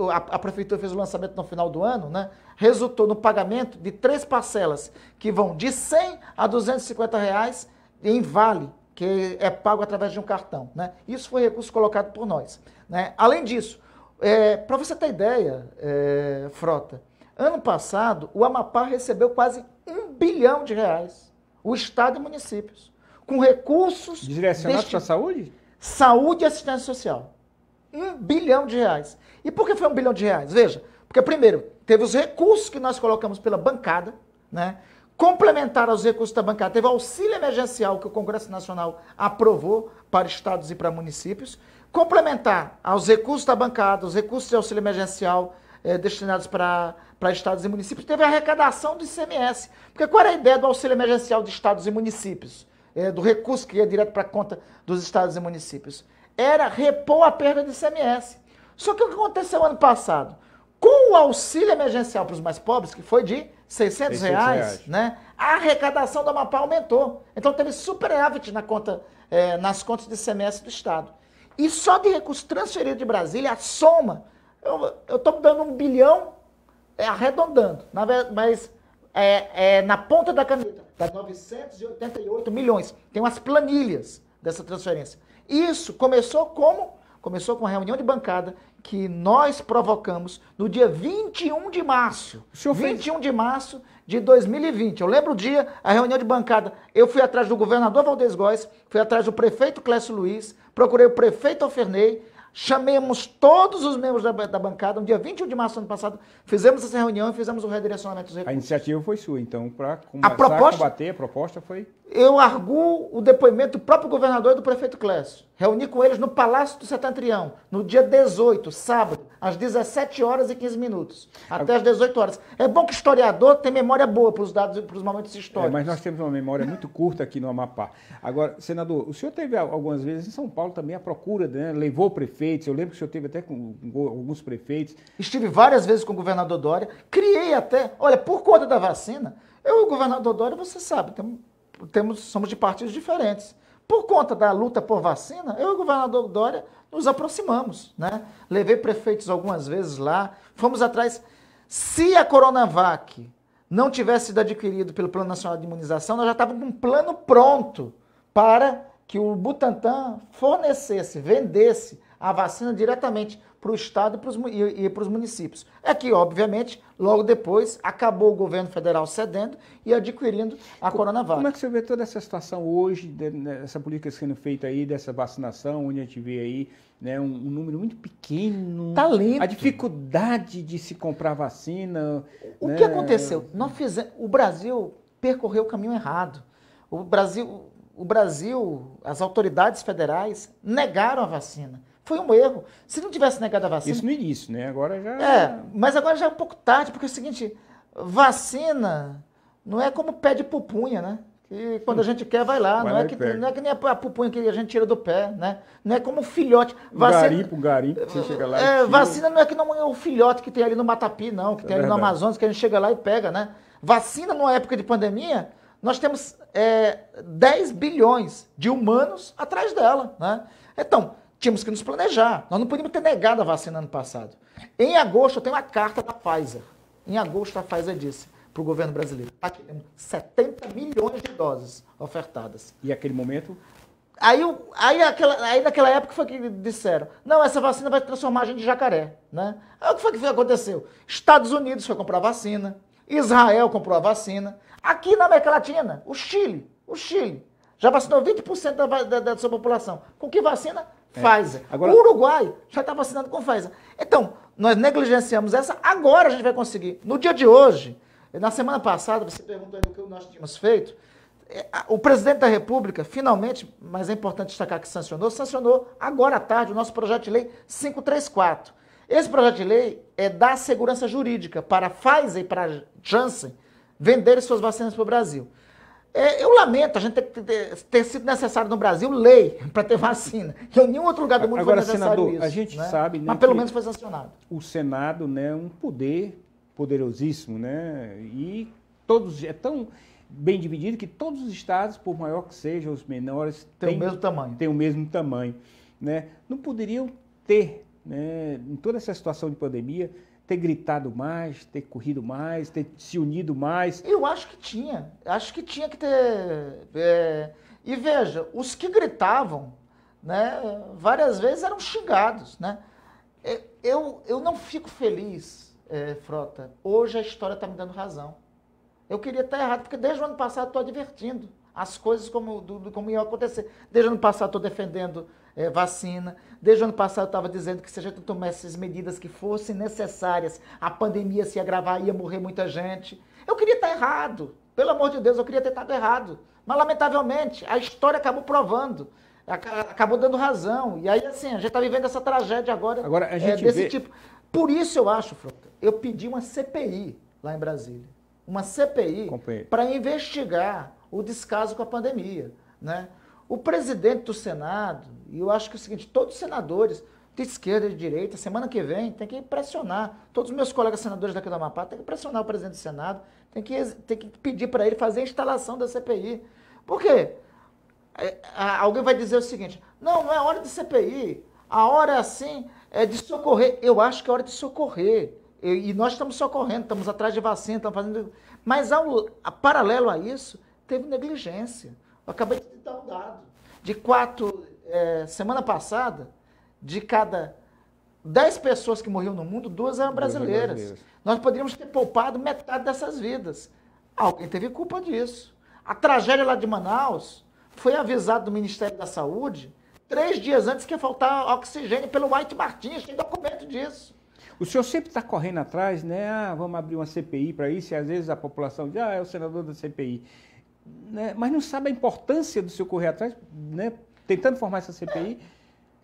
a prefeitura fez o lançamento no final do ano, né? Resultou no pagamento de 3 parcelas, que vão de 100 a 250 reais em vale, que é pago através de um cartão, né? Isso foi recurso colocado por nós, né? Além disso, para você ter ideia, Frota, ano passado o Amapá recebeu quase 1 bilhão de reais, o Estado e municípios, com recursos direcionados para a saúde? Saúde e assistência social. 1 bilhão de reais. E por que foi 1 bilhão de reais? Veja, porque primeiro, teve os recursos que nós colocamos pela bancada, né? Complementar aos recursos da bancada, teve o auxílio emergencial que o Congresso Nacional aprovou para estados e para municípios. Complementar aos recursos da bancada, os recursos de auxílio emergencial, destinados para estados e municípios, teve a arrecadação do ICMS. Porque qual era a ideia do auxílio emergencial de estados e municípios? Do recurso que ia direto para a conta dos estados e municípios? Era repor a perda do ICMS. Só que o que aconteceu ano passado? Com o auxílio emergencial para os mais pobres, que foi de R$600, né, a arrecadação do Amapá aumentou. Então teve superávit nas contas de ICMS do Estado. E só de recurso transferido de Brasília, a soma, eu estou dando 1 bilhão, arredondando, mas na ponta da caneta, dá 988 milhões. Tem umas planilhas dessa transferência. Isso começou com a reunião de bancada que nós provocamos no dia 21 de março. 21 de março de 2020. Eu lembro o dia, a reunião de bancada. Eu fui atrás do governador Valdez Góes, fui atrás do prefeito Clécio Luiz, procurei o prefeito Alferney, chamemos todos os membros da bancada. No dia 21 de março do ano passado, fizemos essa reunião e fizemos o redirecionamento dos recursos. A iniciativa foi sua, então, para começar a combater, a proposta foi... Eu arguo o depoimento do próprio governador e do prefeito Clécio. Reuni com eles no Palácio do Setentrião, no dia 18, sábado, às 17h15, até às 18 horas. É bom que o historiador tem memória boa para os dados e para os momentos históricos. Mas nós temos uma memória muito curta aqui no Amapá. Agora, senador, o senhor teve algumas vezes em São Paulo também a procura, né? Levou prefeitos, eu lembro que o senhor teve até com alguns prefeitos. Estive várias vezes com o governador Dória, criei até, olha, por conta da vacina, eu e o governador Dória, você sabe, somos de partidos diferentes. Por conta da luta por vacina, eu e o governador Dória nos aproximamos, né? Levei prefeitos algumas vezes lá, fomos atrás. Se a Coronavac não tivesse sido adquirido pelo Plano Nacional de Imunização, nós já estávamos com um plano pronto para que o Butantan fornecesse, vendesse a vacina diretamente para o Estado e para os municípios. É que, obviamente, logo depois, acabou o governo federal cedendo e adquirindo a Coronavac. Como é que você vê toda essa situação hoje, dessa política sendo feita aí, dessa vacinação, onde a gente vê aí, né, um número muito pequeno, talento. A dificuldade de se comprar vacina. O que aconteceu? O Brasil percorreu o caminho errado. O Brasil, as autoridades federais negaram a vacina. Foi um erro. Se não tivesse negado a vacina... Isso no início, né? Agora já... mas agora já é um pouco tarde, porque é o seguinte, vacina não é como pé de pupunha, né? Que quando a gente quer, vai lá. Não é que nem a pupunha que a gente tira do pé, né? Não é como um filhote. Garimpo, você chega lá e vacina não é que não é o filhote que tem ali no Matapi, não. Que tem ali no Amazonas, que a gente chega lá e pega, né? Vacina, numa época de pandemia, nós temos 10 bilhões de humanos atrás dela, né? Então... tínhamos que nos planejar. Nós não podíamos ter negado a vacina ano passado. Em agosto, eu tenho uma carta da Pfizer. Em agosto, a Pfizer disse para o governo brasileiro, aqui temos 70 milhões de doses ofertadas. E aquele momento? Aí naquela época foi que disseram, não, essa vacina vai transformar a gente em jacaré. Né? Aí o que foi que aconteceu? Estados Unidos foi comprar vacina, Israel comprou a vacina. Aqui na América Latina, o Chile, já vacinou 20% da sua população. Com que vacina? Pfizer. Agora... O Uruguai já está vacinando com Pfizer. Então, nós negligenciamos essa, agora a gente vai conseguir. No dia de hoje, na semana passada, você perguntou aí do que nós tínhamos feito, o presidente da República, finalmente, mas é importante destacar que sancionou agora à tarde o nosso projeto de lei 534. Esse projeto de lei dá segurança jurídica para a Pfizer e para a Janssen venderem suas vacinas para o Brasil. Eu lamento a gente ter sido necessário no Brasil lei para ter vacina. Que em nenhum outro lugar do mundo agora, foi necessário senador, isso. A gente né? sabe, né, mas pelo menos foi sancionado. O Senado, né, é um poder poderosíssimo, né? E todos é tão bem dividido que todos os estados, por maior que sejam, os menores, têm o mesmo tamanho. Tem o mesmo tamanho, né? Não poderiam ter, né, em toda essa situação de pandemia, ter gritado mais, ter corrido mais, ter se unido mais. Eu acho que tinha. Acho que tinha que ter... E veja, os que gritavam, né, várias vezes eram xingados. Né? Eu não fico feliz, Frota. Hoje a história está me dando razão. Eu queria estar errado, porque desde o ano passado estou advertindo as coisas como iam acontecer. Desde o ano passado estou defendendo vacina. Desde o ano passado eu estava dizendo que se a gente não tomasse as medidas que fossem necessárias, a pandemia se ia agravar, ia morrer muita gente. Eu queria estar errado. Pelo amor de Deus, eu queria ter estado errado. Mas, lamentavelmente, a história acabou provando. Acabou dando razão. E aí, assim, a gente está vivendo essa tragédia agora a gente desse vê... tipo. Por isso eu acho, Frota, eu pedi uma CPI lá em Brasília. Uma CPI para investigar o descaso com a pandemia, né? O presidente do Senado, e eu acho que é o seguinte, todos os senadores, de esquerda e de direita, semana que vem tem que pressionar, todos os meus colegas senadores daqui do Amapá tem que pressionar o presidente do Senado, tem que pedir para ele fazer a instalação da CPI. Por quê? Alguém vai dizer o seguinte, não é hora de CPI, a hora assim é de socorrer. Eu acho que é hora de socorrer. E nós estamos socorrendo, estamos atrás de vacina, estamos fazendo... Mas, paralelo a isso, teve negligência. Eu acabei de dar um dado. Semana passada, de cada 10 pessoas que morriam no mundo, 2 eram brasileiras. Nós poderíamos ter poupado metade dessas vidas. Alguém teve culpa disso. A tragédia lá de Manaus foi avisado do Ministério da Saúde 3 dias antes que ia faltar oxigênio pelo White Martins, tem documento disso. O senhor sempre está correndo atrás, né? Vamos abrir uma CPI para isso, e às vezes a população diz, é o senador da CPI. Né? Mas não sabe a importância do seu correr atrás, né? Tentando formar essa CPI,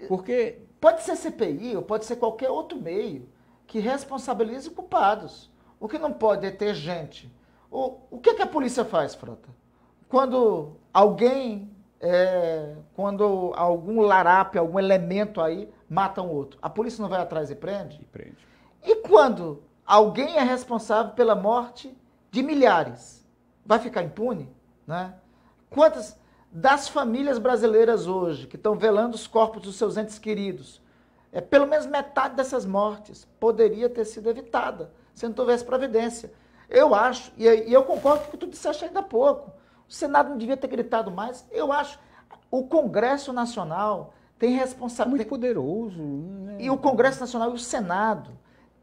porque... Pode ser CPI ou pode ser qualquer outro meio que responsabilize culpados. O que não pode é ter gente. O que a polícia faz, Frota? Quando algum larápio, algum elemento aí mata um outro, a polícia não vai atrás e prende? E quando alguém é responsável pela morte de milhares, vai ficar impune? Né? Quantas das famílias brasileiras hoje que estão velando os corpos dos seus entes queridos, pelo menos metade dessas mortes poderia ter sido evitada se não houvesse providência. Eu acho, e eu concordo com o que tu disseste ainda há pouco, o Senado não devia ter gritado mais. Eu acho, o Congresso Nacional tem responsabilidade. Muito poderoso. Né? E o Congresso Nacional e o Senado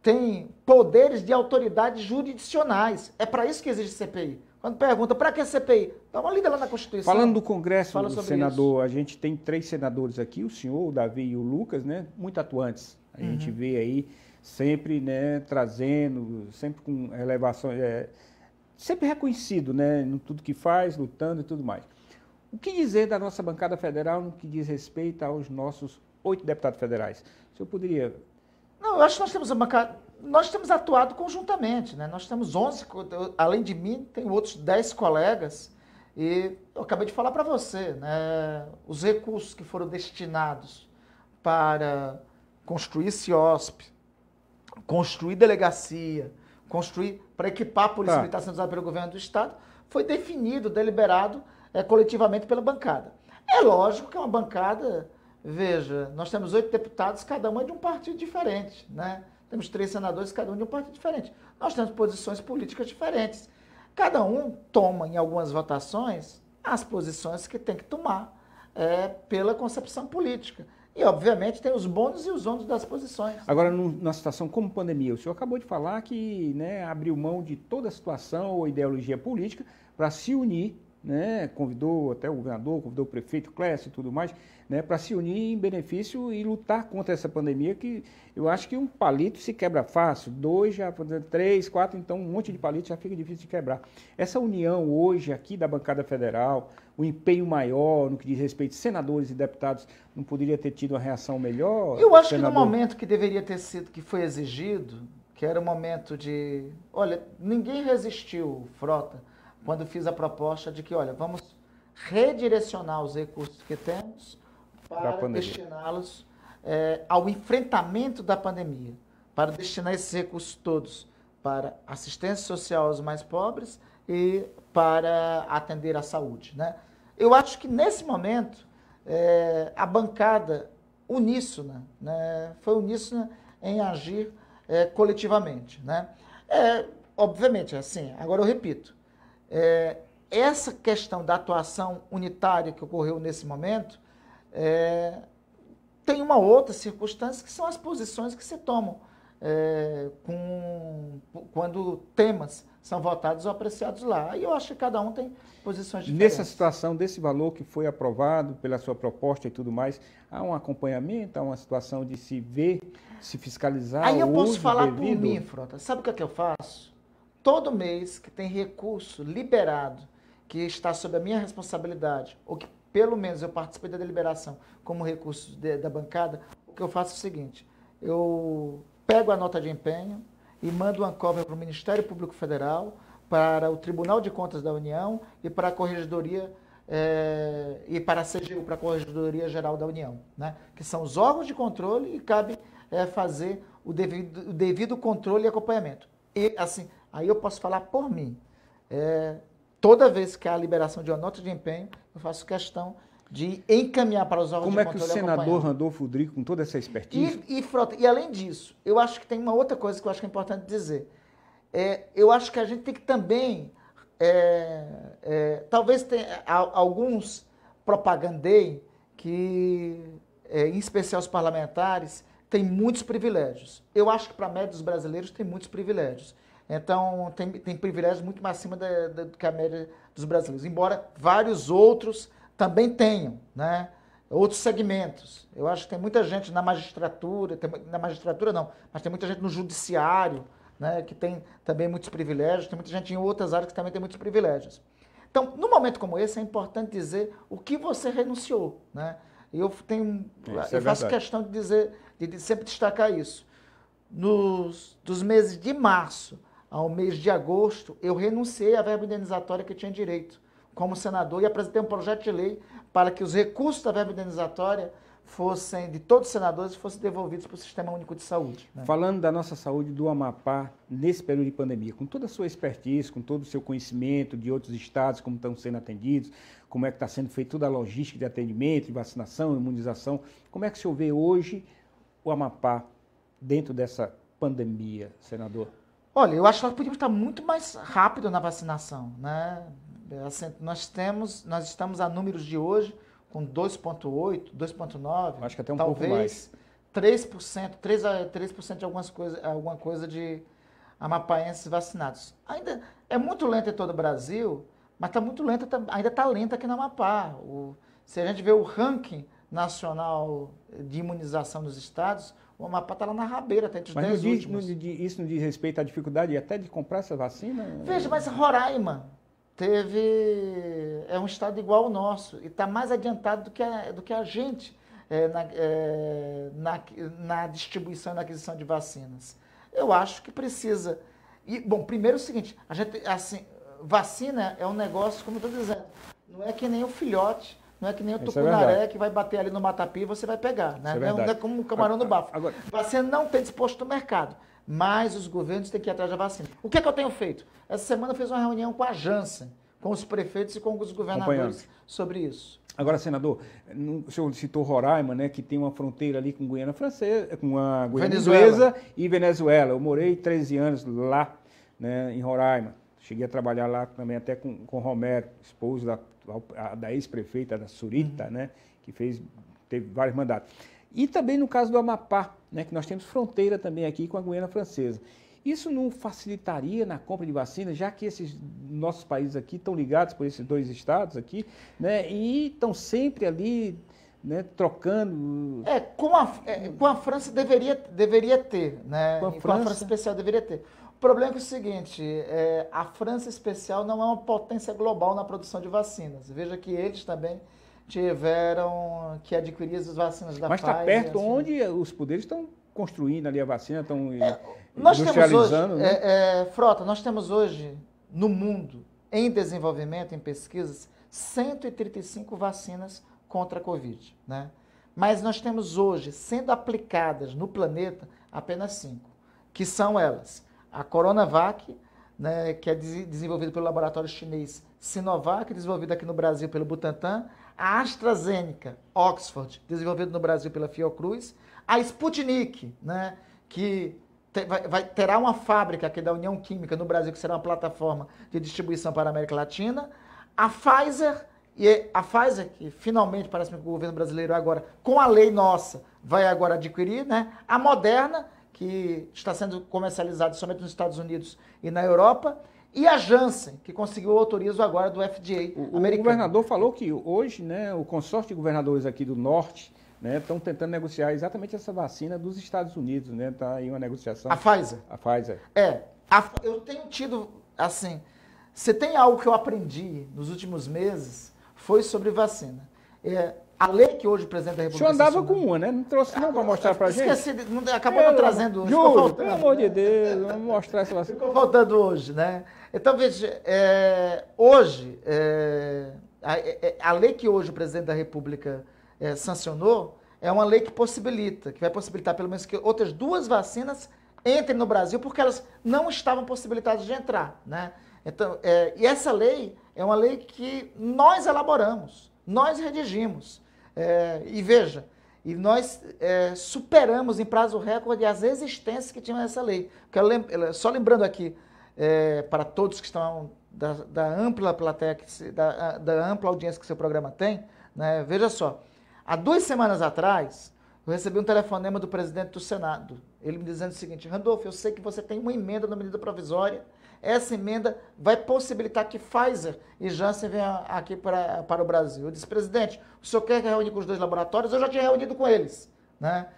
têm poderes de autoridades jurisdicionais. É para isso que existe CPI. Quando pergunta, para que CPI? Dá uma lida lá na Constituição. Falando do Congresso, do senador, a gente tem 3 senadores aqui, o senhor, o Davi e o Lucas, né? Muito atuantes. A gente vê aí sempre, né, trazendo, sempre com elevação, sempre reconhecido, né, em tudo que faz, lutando e tudo mais. O que dizer da nossa bancada federal no que diz respeito aos nossos 8 deputados federais? O senhor poderia... Não, eu acho que nós temos a bancada... Nós temos atuado conjuntamente, né? Nós temos 11, além de mim, tem outros 10 colegas, e eu acabei de falar para você, né? Os recursos que foram destinados para construir CIOSP, construir delegacia, construir para equipar a Polícia Militar sendo usada pelo governo do Estado, foi definido, deliberado coletivamente pela bancada. É lógico que é uma bancada, veja, nós temos 8 deputados, cada um é de um partido diferente, né? Temos 3 senadores, cada um de um partido diferente. Nós temos posições políticas diferentes. Cada um toma, em algumas votações, as posições que tem que tomar pela concepção política. E, obviamente, tem os bônus e os ônus das posições. Agora, numa situação como pandemia, o senhor acabou de falar que, né, abriu mão de toda a situação ou ideologia política para se unir, né, convidou até o governador, convidou o prefeito Clécio e tudo mais, né, para se unir em benefício e lutar contra essa pandemia, que eu acho que um palito se quebra fácil, 2 já, 3, 4, então um monte de palito já fica difícil de quebrar. Essa união hoje aqui da bancada federal, o empenho maior no que diz respeito a senadores e deputados, não poderia ter tido uma reação melhor? Eu acho que no momento que deveria ter sido, que foi exigido, que era o momento de... Olha, ninguém resistiu, Frota, quando fiz a proposta de que, olha, vamos redirecionar os recursos que temos para destiná-los ao enfrentamento da pandemia, para destinar esses recursos todos para assistência social aos mais pobres e para atender à saúde, né? Eu acho que nesse momento a bancada uníssona, né, foi uníssona em agir coletivamente, né? Obviamente, assim, agora eu repito, essa questão da atuação unitária que ocorreu nesse momento tem uma outra circunstância que são as posições que se tomam quando temas são votados ou apreciados lá. E eu acho que cada um tem posições diferentes. Nessa situação, desse valor que foi aprovado pela sua proposta e tudo mais, há um acompanhamento, há uma situação de se ver, se fiscalizar? Aí eu posso falar por mim, Frota. Sabe o que é que eu faço? Todo mês que tem recurso liberado, que está sob a minha responsabilidade, ou que pelo menos eu participei da deliberação como recurso da bancada, o que eu faço é o seguinte, eu pego a nota de empenho e mando uma cópia para o Ministério Público Federal, para o Tribunal de Contas da União e para a Corregedoria e para a CGU, para a Corregedoria Geral da União, né? Que são os órgãos de controle e cabe fazer o devido controle e acompanhamento. E assim, aí eu posso falar por mim. Toda vez que há a liberação de uma nota de empenho, eu faço questão de encaminhar para os órgãos de controle. Como é que o senador Randolfo Drico, com toda essa expertise... Frota, e além disso, eu acho que tem uma outra coisa que eu acho que é importante dizer. Eu acho que a gente tem que também... talvez tenha alguns propagandei que, em especial os parlamentares, têm muitos privilégios. Eu acho que para a média dos brasileiros tem muitos privilégios. Então, tem privilégios muito mais acima do que a média dos brasileiros. Embora vários outros também tenham, né? Outros segmentos. Eu acho que tem muita gente na magistratura, na magistratura não, mas tem muita gente no judiciário, né, que tem também muitos privilégios, tem muita gente em outras áreas que também tem muitos privilégios. Então, num momento como esse, é importante dizer o que você renunciou, né? Eu faço questão de dizer, de sempre destacar isso. Dos meses de março ao mês de agosto, eu renunciei à verba indenizatória que tinha direito como senador e apresentei um projeto de lei para que os recursos da verba indenizatória de todos os senadores fossem devolvidos para o Sistema Único de Saúde, né? Falando da nossa saúde do Amapá, nesse período de pandemia, com toda a sua expertise, com todo o seu conhecimento de outros estados, como estão sendo atendidos, como é que está sendo feita toda a logística de atendimento, de vacinação, imunização, como é que o senhor vê hoje o Amapá dentro dessa pandemia, senador? Olha, eu acho que nós podíamos estar muito mais rápido na vacinação, né? Assim, nós estamos a números de hoje com 2,8%, 2,9%, acho que até talvez pouco mais. 3% de alguma coisa de amapaenses vacinados. Ainda é muito lento em todo o Brasil, mas ainda está lenta aqui no Amapá. Se a gente vê o ranking nacional de imunização nos estados, o Amapá está lá na rabeira, até entre os 10 últimos. Isso não diz respeito à dificuldade até de comprar essa vacina? Veja, mas Roraima é um estado igual ao nosso e está mais adiantado do que a gente na distribuição e na aquisição de vacinas. Eu acho que precisa... Bom, primeiro é o seguinte, a gente, assim, vacina é um negócio, como eu estou dizendo, não é que nem o filhote, não é que nem o tucunaré que vai bater ali no matapi e você vai pegar, né? Não é como o camarão no bafo. Agora, vacina não tem disposto no mercado, mas os governos têm que ir atrás da vacina. O que é que eu tenho feito? Essa semana eu fiz uma reunião com a Janssen, com os prefeitos e com os governadores sobre isso. Agora, senador, o senhor citou Roraima, né, que tem uma fronteira ali com Guiana Francesa, com a Guiana Inglesa e Venezuela. Eu morei 13 anos lá, né, em Roraima. Cheguei a trabalhar lá também até com Romero, esposo da ex-prefeita da Surita, né, que teve vários mandatos. E também no caso do Amapá, né, que nós temos fronteira também aqui com a Guiana Francesa. Isso não facilitaria na compra de vacinas, já que esses nossos países aqui estão ligados por esses dois estados aqui, né, e estão sempre ali, né, trocando... Com a França deveria ter, né? Com a França especial deveria ter. O problema é o seguinte, a França especial não é uma potência global na produção de vacinas. Veja que eles também tiveram que adquirir as vacinas da Pfizer. Mas está perto onde os poderes estão construindo ali a vacina, estão nós industrializando. Temos hoje, Frota, nós temos hoje no mundo, em desenvolvimento, em pesquisas, 135 vacinas contra a Covid, né? Mas nós temos hoje, sendo aplicadas no planeta, apenas 5, que são elas: a Coronavac, né, que é desenvolvida pelo laboratório chinês Sinovac, desenvolvida aqui no Brasil pelo Butantan, a AstraZeneca, Oxford, desenvolvida no Brasil pela Fiocruz, a Sputnik, né, que terá uma fábrica aqui da União Química no Brasil, que será uma plataforma de distribuição para a América Latina, a Pfizer, que finalmente parece que o governo brasileiro agora, com a lei nossa, vai agora adquirir, né, a Moderna, que está sendo comercializada somente nos Estados Unidos e na Europa, e a Janssen, que conseguiu o autorizo agora do FDA americano. O governador falou que hoje, né, o consórcio de governadores aqui do Norte, né, estão tentando negociar exatamente essa vacina dos Estados Unidos, né? Está aí uma negociação. A Pfizer? A Pfizer. Eu tenho tido, assim, se tem algo que eu aprendi nos últimos meses, foi sobre vacina. A lei que hoje o presidente da República... O senhor andava com uma, né? Não trouxe não para mostrar para a gente? Esqueci, acabou não trazendo hoje. Júlio, pelo amor de Deus, vamos mostrar essa vacina. Ficou faltando hoje, né? Então, veja, hoje, a lei que hoje o presidente da República sancionou é uma lei que vai possibilitar pelo menos que outras 2 vacinas entrem no Brasil, porque elas não estavam possibilitadas de entrar, né? Então, e essa lei é uma lei que nós elaboramos, nós redigimos. E veja, nós superamos em prazo recorde as existências que tinham essa lei. Só lembrando aqui, para todos que estão da ampla plateia, da ampla audiência que seu programa tem, né, veja só, há 2 semanas atrás, eu recebi um telefonema do presidente do Senado, ele me dizendo o seguinte: Randolfo, eu sei que você tem uma emenda na medida provisória, essa emenda vai possibilitar que Pfizer e Janssen venham aqui para o Brasil. Eu disse: presidente, o senhor quer reunir com os 2 laboratórios? Eu já tinha reunido com eles, né?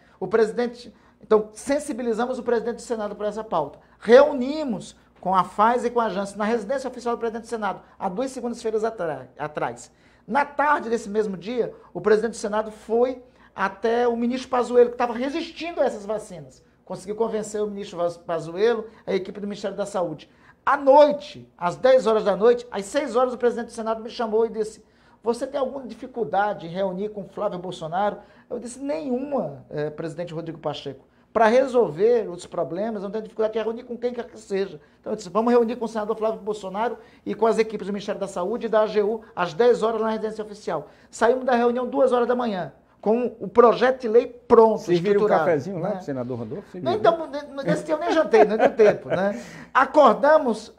Então, sensibilizamos o presidente do Senado por essa pauta. Reunimos com a Pfizer e com a Janssen na residência oficial do presidente do Senado, há 2 segundas-feiras atrás. Na tarde desse mesmo dia, o presidente do Senado foi até o ministro Pazuello, que estava resistindo a essas vacinas. Conseguiu convencer o ministro Pazuello, a equipe do Ministério da Saúde. À noite, às 10 horas da noite, às 6 horas, o presidente do Senado me chamou e disse: você tem alguma dificuldade em reunir com Flávio Bolsonaro? Eu disse: nenhuma, presidente Rodrigo Pacheco. Para resolver os problemas, não tem dificuldade de reunir com quem quer que seja. Então eu disse: vamos reunir com o senador Flávio Bolsonaro e com as equipes do Ministério da Saúde e da AGU às 10 horas na residência oficial. Saímos da reunião 2 horas da manhã, com o projeto de lei pronto, vocês viram um cafezinho lá pro senador Randolfo? Não, então, nesse dia eu nem jantei, não deu tempo, né? Acordamos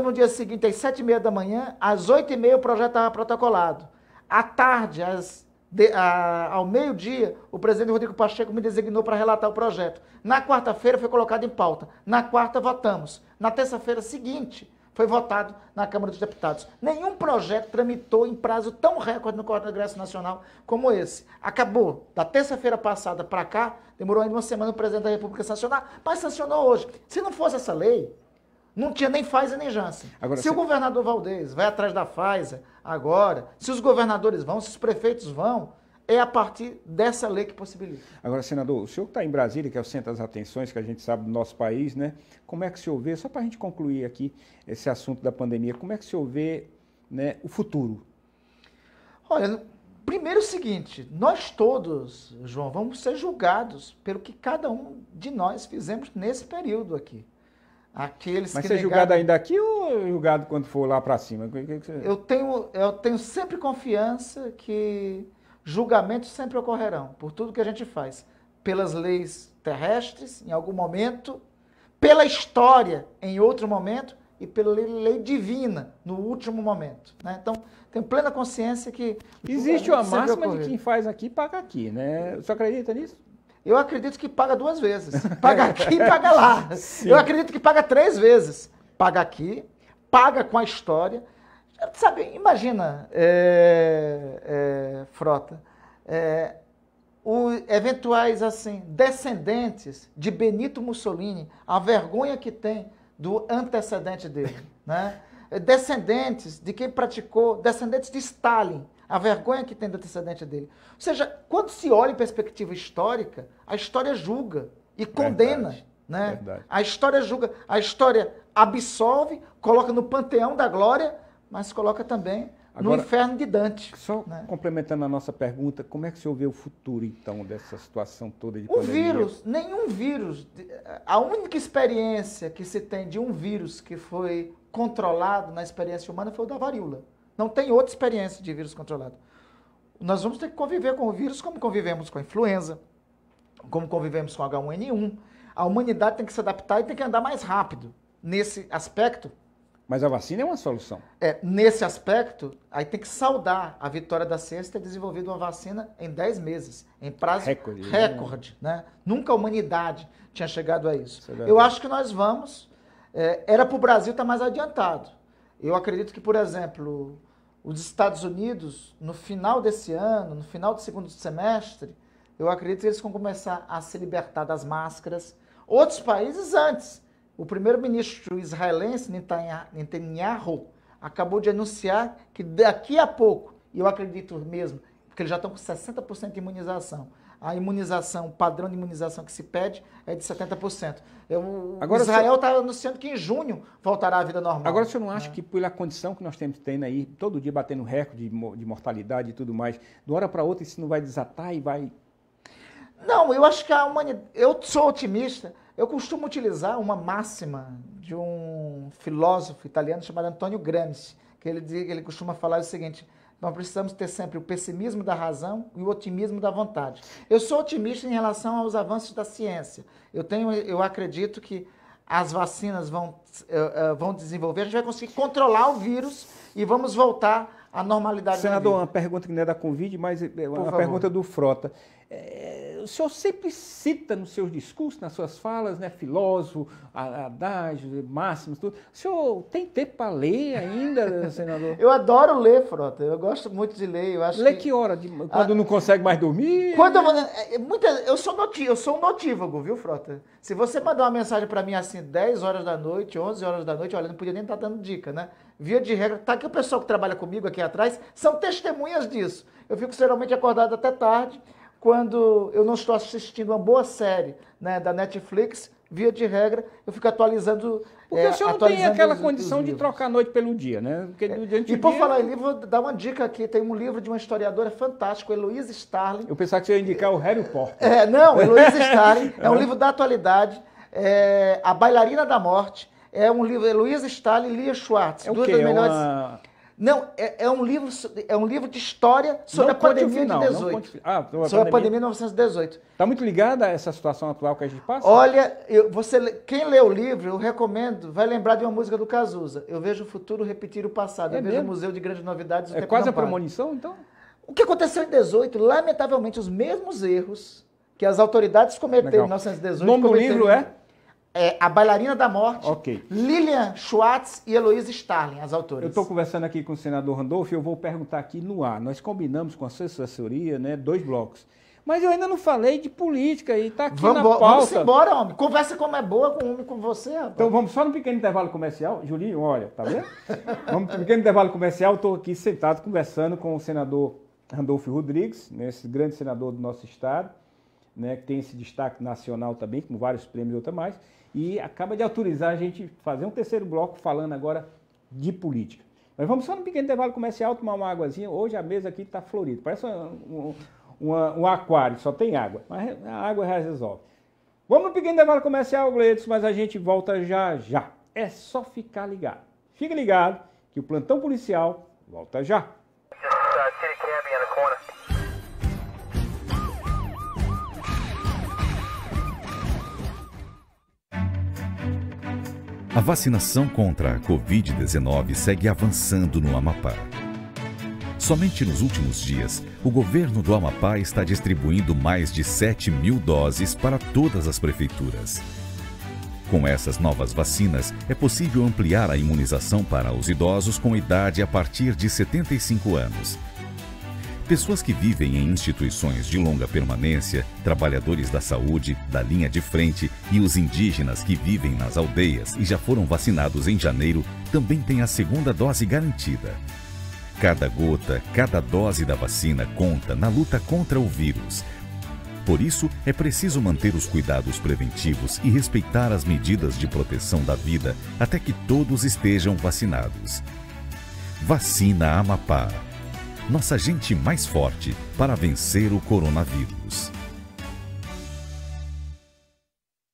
no dia seguinte, às 7h30 da manhã, às 8h30 o projeto estava protocolado. À tarde, ao meio-dia, o presidente Rodrigo Pacheco me designou para relatar o projeto. Na quarta-feira foi colocado em pauta. Na quarta, votamos. Na terça-feira seguinte, foi votado na Câmara dos Deputados. Nenhum projeto tramitou em prazo tão recorde no Congresso Nacional como esse. Acabou. Da terça-feira passada para cá, demorou ainda 1 semana o presidente da República sancionar, mas sancionou hoje. Se não fosse essa lei, não tinha nem Pfizer nem Janssen. Agora, se o governador Valdez vai atrás da Pfizer agora, se os governadores vão, se os prefeitos vão, é a partir dessa lei que possibilita. Agora, senador, o senhor que está em Brasília, que é o centro das atenções, que a gente sabe do nosso país, né? Como é que o senhor vê, só para a gente concluir aqui esse assunto da pandemia, como é que o senhor vê, né, o futuro? Olha, primeiro é o seguinte, nós todos, João, vamos ser julgados pelo que cada um de nós fizemos nesse período aqui. Mas ser julgado ainda aqui ou julgado quando for lá para cima? Eu tenho sempre confiança que julgamentos sempre ocorrerão, por tudo que a gente faz, pelas leis terrestres, em algum momento, pela história, em outro momento, e pela lei divina, no último momento, né? Então, tenho plena consciência que... Existe uma máxima de quem faz aqui, paga aqui, né? Você acredita nisso? Eu acredito que paga 2 vezes. Paga aqui e paga lá. Sim. Eu acredito que paga 3 vezes. Paga aqui, paga com a história. Sabe, imagina, Frota, eventuais assim, descendentes de Benito Mussolini, a vergonha que tem do antecedente dele, né? Descendentes de quem praticou, descendentes de Stalin, a vergonha que tem do antecedente dele. Ou seja, quando se olha em perspectiva histórica, a história julga e condena. Verdade, né? Verdade. A história julga, a história absolve, coloca no panteão da glória, mas coloca também no inferno de Dante. Só complementando a nossa pergunta, como é que o senhor vê o futuro, então, dessa situação toda de pandemia? O vírus, nenhum vírus, a única experiência que se tem de um vírus que foi controlado na experiência humana foi o da varíola. Não tem outra experiência de vírus controlado. Nós vamos ter que conviver com o vírus como convivemos com a influenza, como convivemos com o H1N1. A humanidade tem que se adaptar e tem que andar mais rápido nesse aspecto. Mas a vacina é uma solução. Nesse aspecto, aí tem que saudar a vitória da ciência ter desenvolvido uma vacina em 10 meses, em prazo recorde. Né? Nunca a humanidade tinha chegado a isso. Eu acho que nós vamos... era para o Brasil estar mais adiantado. Eu acredito que, por exemplo, os Estados Unidos, no final desse ano, no final do segundo semestre, eu acredito que eles vão começar a se libertar das máscaras. Outros países antes. O primeiro-ministro israelense, Netanyahu, acabou de anunciar que daqui a pouco, e eu acredito mesmo porque eles já estão com 60% de imunização. A imunização, o padrão de imunização que se pede é de 70%. Agora, Israel está anunciando que em junho voltará à vida normal. Agora, o senhor não acha que pela condição que nós temos tendo aí, todo dia batendo recorde de mortalidade e tudo mais, de uma hora para outra isso não vai desatar e vai... Não, eu acho que a humanidade... Eu sou otimista. Eu costumo utilizar uma máxima de um filósofo italiano chamado Antonio Gramsci, que ele costuma falar o seguinte: nós precisamos ter sempre o pessimismo da razão e o otimismo da vontade. Eu sou otimista em relação aos avanços da ciência. Eu acredito que as vacinas vão desenvolver, a gente vai conseguir controlar o vírus e vamos voltar à normalidade. Senador, uma pergunta que não é da Covid, mas uma pergunta do Frota. O senhor sempre cita nos seus discursos, nas suas falas, né, filósofo, adágios, máximos, tudo. O senhor tem tempo para ler ainda, senador? Eu adoro ler, Frota. Eu gosto muito de ler. Eu acho que hora? Quando não consegue mais dormir? Eu sou um notívago, viu, Frota? Se você mandar uma mensagem para mim assim, 10 horas da noite, 11 horas da noite, olha, não podia nem estar dando dica, né? Via de regra, tá aqui o pessoal que trabalha comigo aqui atrás, são testemunhas disso. Eu fico geralmente acordado até tarde, quando eu não estou assistindo uma boa série, né, da Netflix, via de regra, eu fico atualizando. Porque o senhor não tem aquela condição de trocar a noite pelo dia, né? Porque e por falar em livro, vou dar uma dica aqui. Tem um livro de uma historiadora fantástica, Heloísa Starling. Eu pensava que você ia indicar o Harry Potter. Não, Heloísa Starling. É um livro da atualidade. A Bailarina da Morte. É um livro, Heloísa Starling e Lia Schwartz. Duas das melhores... Não, é um livro de história sobre a pandemia de 18. Sobre a pandemia de 1918. Está muito ligada a essa situação atual que a gente passa? Olha, quem lê o livro, eu recomendo, vai lembrar de uma música do Cazuza. Eu vejo o futuro repetir o passado. Eu vejo o Museu de Grandes Novidades. É quase a premonição, então? O que aconteceu em 18, lamentavelmente, os mesmos erros que as autoridades cometeram em 1918. O nome do livro é? A Bailarina da Morte, okay. Lilian Schwartz e Heloísa Starling, as autoras. Eu estou conversando aqui com o senador Randolfo e eu vou perguntar aqui no ar. Nós combinamos com a sua assessoria, né, 2 blocos. Mas eu ainda não falei de política e está aqui na pauta. Vamos embora, homem. Conversa como é boa com um homem com você, rapaz. Então vamos só no pequeno intervalo comercial. Julinho, olha, tá vendo? Vamos no pequeno intervalo comercial. Estou aqui sentado conversando com o senador Randolfo Rodrigues, né, esse grande senador do nosso estado, né, que tem esse destaque nacional também, com vários prêmios e outra mais. E acaba de autorizar a gente fazer um terceiro bloco falando agora de política. Mas vamos só no pequeno intervalo comercial tomar uma águazinha. Hoje a mesa aqui está florida, parece um aquário, só tem água, mas a água já resolve. Vamos no pequeno intervalo comercial, Gleidson, mas a gente volta já já. É só ficar ligado. Fica ligado que o plantão policial volta já. A vacinação contra a Covid-19 segue avançando no Amapá. Somente nos últimos dias, o governo do Amapá está distribuindo mais de 7.000 doses para todas as prefeituras. Com essas novas vacinas, é possível ampliar a imunização para os idosos com idade a partir de 75 anos. Pessoas que vivem em instituições de longa permanência, trabalhadores da saúde, da linha de frente e os indígenas que vivem nas aldeias e já foram vacinados em janeiro também têm a segunda dose garantida. Cada gota, cada dose da vacina conta na luta contra o vírus. Por isso, é preciso manter os cuidados preventivos e respeitar as medidas de proteção da vida até que todos estejam vacinados. Vacina Amapá. Nossa gente mais forte para vencer o coronavírus.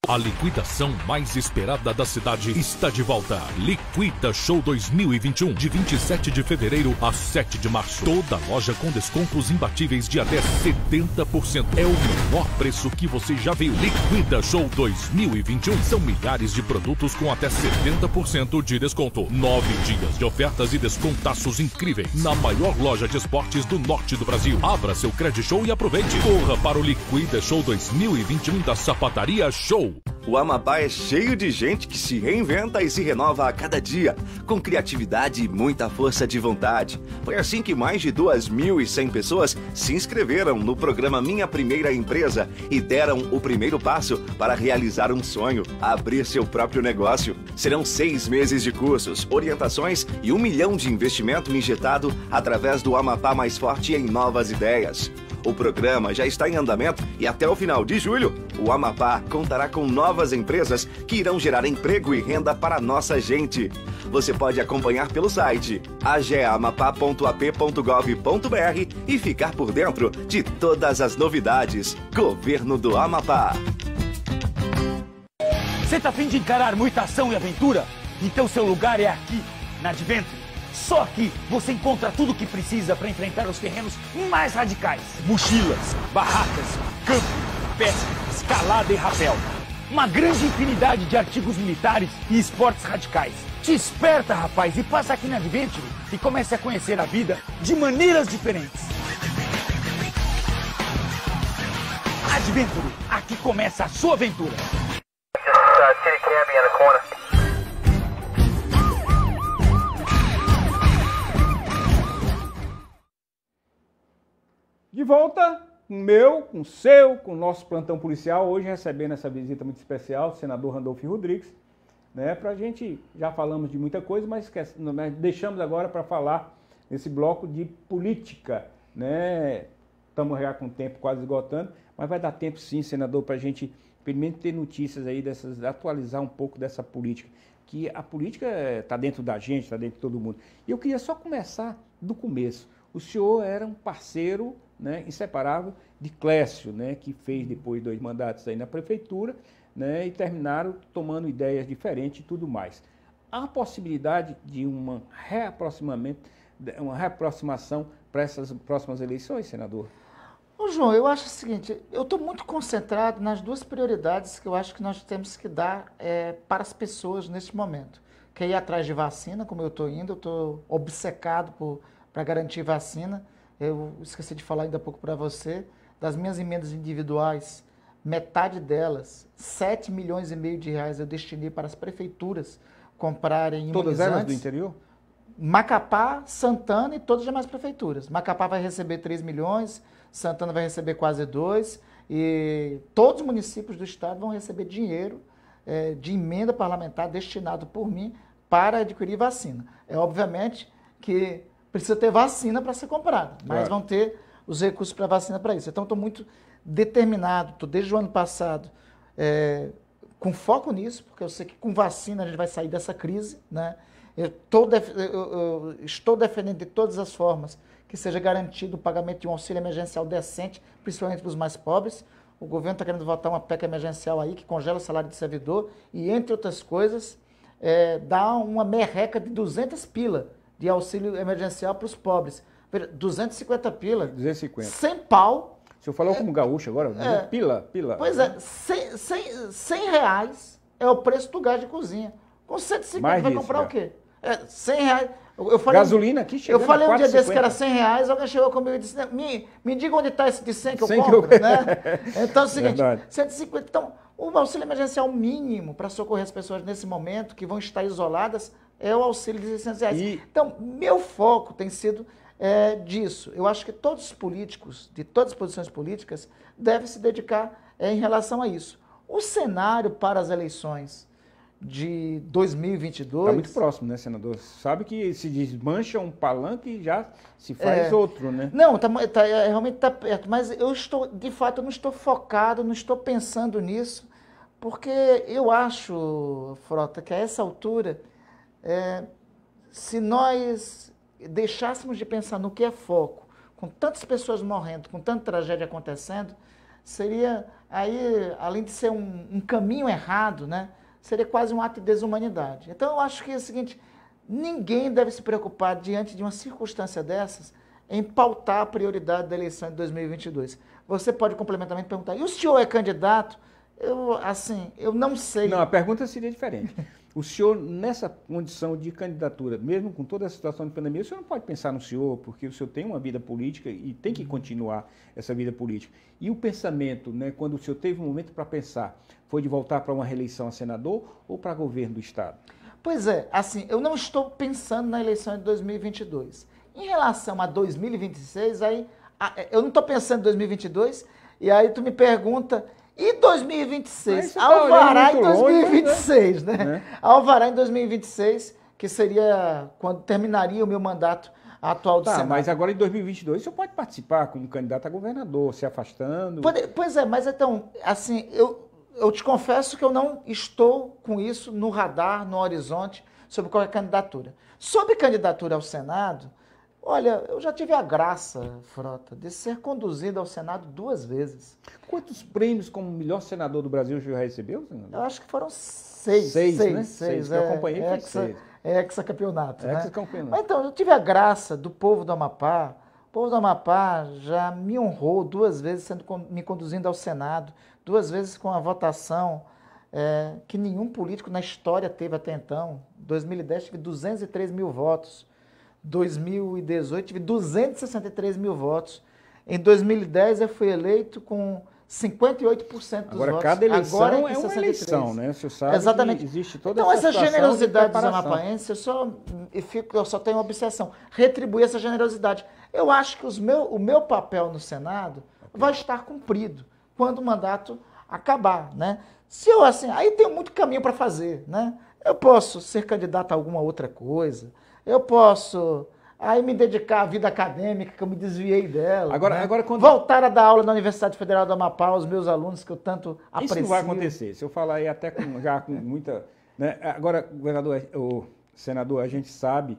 A liquidação mais esperada da cidade está de volta. Liquida Show 2021, de 27 de fevereiro a 7 de março. Toda loja com descontos imbatíveis de até 70%. É o menor preço que você já viu. Liquida Show 2021. São milhares de produtos com até 70% de desconto. 9 dias de ofertas e descontaços incríveis. Na maior loja de esportes do norte do Brasil. Abra seu Credit Show e aproveite. Corra para o Liquida Show 2021 da Sapataria Show. O Amapá é cheio de gente que se reinventa e se renova a cada dia, com criatividade e muita força de vontade. Foi assim que mais de 2.100 pessoas se inscreveram no programa Minha Primeira Empresa e deram o primeiro passo para realizar um sonho, abrir seu próprio negócio. Serão 6 meses de cursos, orientações e 1 milhão de investimento injetado através do Amapá Mais Forte em novas ideias. O programa já está em andamento e até o final de julho, o Amapá contará com novas empresas que irão gerar emprego e renda para a nossa gente. Você pode acompanhar pelo site ageamapá.ap.gov.br e ficar por dentro de todas as novidades. Governo do Amapá. Você tá a fim de encarar muita ação e aventura? Então seu lugar é aqui, na Adventure. Só aqui você encontra tudo o que precisa para enfrentar os terrenos mais radicais. Mochilas, barracas, campo, pesca, escalada e rapel. Uma grande infinidade de artigos militares e esportes radicais. Te esperta, rapaz, e passa aqui na Adventure e comece a conhecer a vida de maneiras diferentes. Adventure, aqui começa a sua aventura. City Cabbie on the corner. De volta com o meu, com o seu, com o nosso plantão policial, hoje recebendo essa visita muito especial, o senador Randolfo Rodrigues, né, pra gente, já falamos de muita coisa, mas deixamos agora para falar nesse bloco de política, né, estamos já com o tempo quase esgotando, mas vai dar tempo sim, senador, para a gente primeiro ter notícias aí, atualizar um pouco dessa política, que a política está dentro da gente, está dentro de todo mundo. E eu queria só começar do começo. O senhor era um parceiro, né, inseparável de Clécio, né, que fez depois 2 mandatos aí na prefeitura, né, e terminaram tomando ideias diferentes e tudo mais. Há a possibilidade de uma reaproximação para essas próximas eleições, senador? Ô, João, eu acho o seguinte, eu estou muito concentrado nas 2 prioridades que eu acho que nós temos que dar para as pessoas neste momento, que é ir atrás de vacina, como eu estou indo, eu estou obcecado para garantir vacina. Eu esqueci de falar ainda há pouco para você, das minhas emendas individuais, metade delas, 7,5 milhões de reais eu destinei para as prefeituras comprarem imunizantes. Todas elas do interior? Macapá, Santana e todas as demais prefeituras. Macapá vai receber 3 milhões, Santana vai receber quase 2, e todos os municípios do estado vão receber dinheiro de emenda parlamentar destinado por mim para adquirir vacina. É obviamente que precisa ter vacina para ser comprada, mas vão ter os recursos para vacina para isso. Então, estou muito determinado, estou desde o ano passado com foco nisso, porque eu sei que com vacina a gente vai sair dessa crise, né? Eu estou defendendo de todas as formas que seja garantido o pagamento de um auxílio emergencial decente, principalmente para os mais pobres. O governo está querendo votar uma PEC emergencial aí, que congela o salário de servidor e, entre outras coisas, dá uma merreca de 200 pila de auxílio emergencial para os pobres. 250 pila. 250. 100 pau. O senhor falou como gaúcho agora? Pila. Pois é, 100 reais é o preço do gás de cozinha. Com 150 mais vai disso, comprar já. o quê? 100 reais. Eu falei, gasolina aqui chegando eu falei a um dia 4,50. desse que era 100 reais, alguém chegou comigo e disse, me diga onde está esse de 100 que eu 100 que compro, eu- né? Então é o seguinte, Verdade. 150, então, o auxílio emergencial mínimo para socorrer as pessoas nesse momento, que vão estar isoladas, é o auxílio de 600 reais. Então, meu foco tem sido disso. Eu acho que todos os políticos, de todas as posições políticas, devem se dedicar em relação a isso. O cenário para as eleições de 2022... Está muito próximo, né, senador? Sabe que se desmancha um palanque e já se faz outro, né? Não, realmente está perto, mas de fato, eu não estou focado, não estou pensando nisso, porque eu acho, Frota, que a essa altura, se nós deixássemos de pensar no que é foco, com tantas pessoas morrendo, com tanta tragédia acontecendo, seria aí, além de ser um caminho errado, né? Seria quase um ato de desumanidade. Então, eu acho que é o seguinte, ninguém deve se preocupar, diante de uma circunstância dessas, em pautar a prioridade da eleição de 2022. Você pode complementarmente perguntar, e o senhor é candidato? Eu não sei. Não, a pergunta seria diferente. O senhor, nessa condição de candidatura, mesmo com toda a situação de pandemia, o senhor não pode pensar no senhor, porque o senhor tem uma vida política e tem que continuar essa vida política. E o pensamento, né, quando o senhor teve um momento para pensar, foi de voltar para uma reeleição a senador ou para governo do Estado? Pois é, assim, eu não estou pensando na eleição de 2022. Em relação a 2026, aí, eu não estou pensando em 2022, e aí tu me pergunta... E 2026? Alvará em 2026, né? Alvará em 2026, que seria quando terminaria o meu mandato atual do Senado. Mas agora em 2022 o senhor pode participar como candidato a governador, se afastando? Pois é, mas então, assim, eu te confesso que eu não estou com isso no radar, no horizonte, sobre qualquer candidatura. Sobre candidatura ao Senado, olha, eu já tive a graça, Frota, de ser conduzido ao Senado 2 vezes. Quantos prêmios como melhor senador do Brasil o senhor recebeu, senador? Eu acho que foram 6. 6. Eu acompanhei, foi 6. Hexacampeonato, né? Hexacampeonato. Mas então, eu tive a graça do povo do Amapá. O povo do Amapá já me honrou 2 vezes me conduzindo ao Senado, 2 vezes com a votação que nenhum político na história teve até então. Em 2010 tive 203 mil votos. 2018 tive 263 mil votos. Em 2010 eu fui eleito com 58% dos votos. Agora cada eleição é uma eleição, né? Você sabe. Exatamente. Que existe toda então essa situação generosidade dos amapaenses, eu só tenho uma obsessão, retribuir essa generosidade. Eu acho que o meu papel no Senado vai estar cumprido quando o mandato acabar, né? Se eu assim, aí tem muito caminho para fazer, né? Eu posso ser candidato a alguma outra coisa. Eu posso aí me dedicar à vida acadêmica, que eu me desviei dela. Agora quando... Voltar a dar aula na Universidade Federal do Amapá aos meus alunos, que eu tanto aprecio. Isso não vai acontecer. Se eu falar aí até já com muita... Né? Agora, governador, senador, a gente sabe,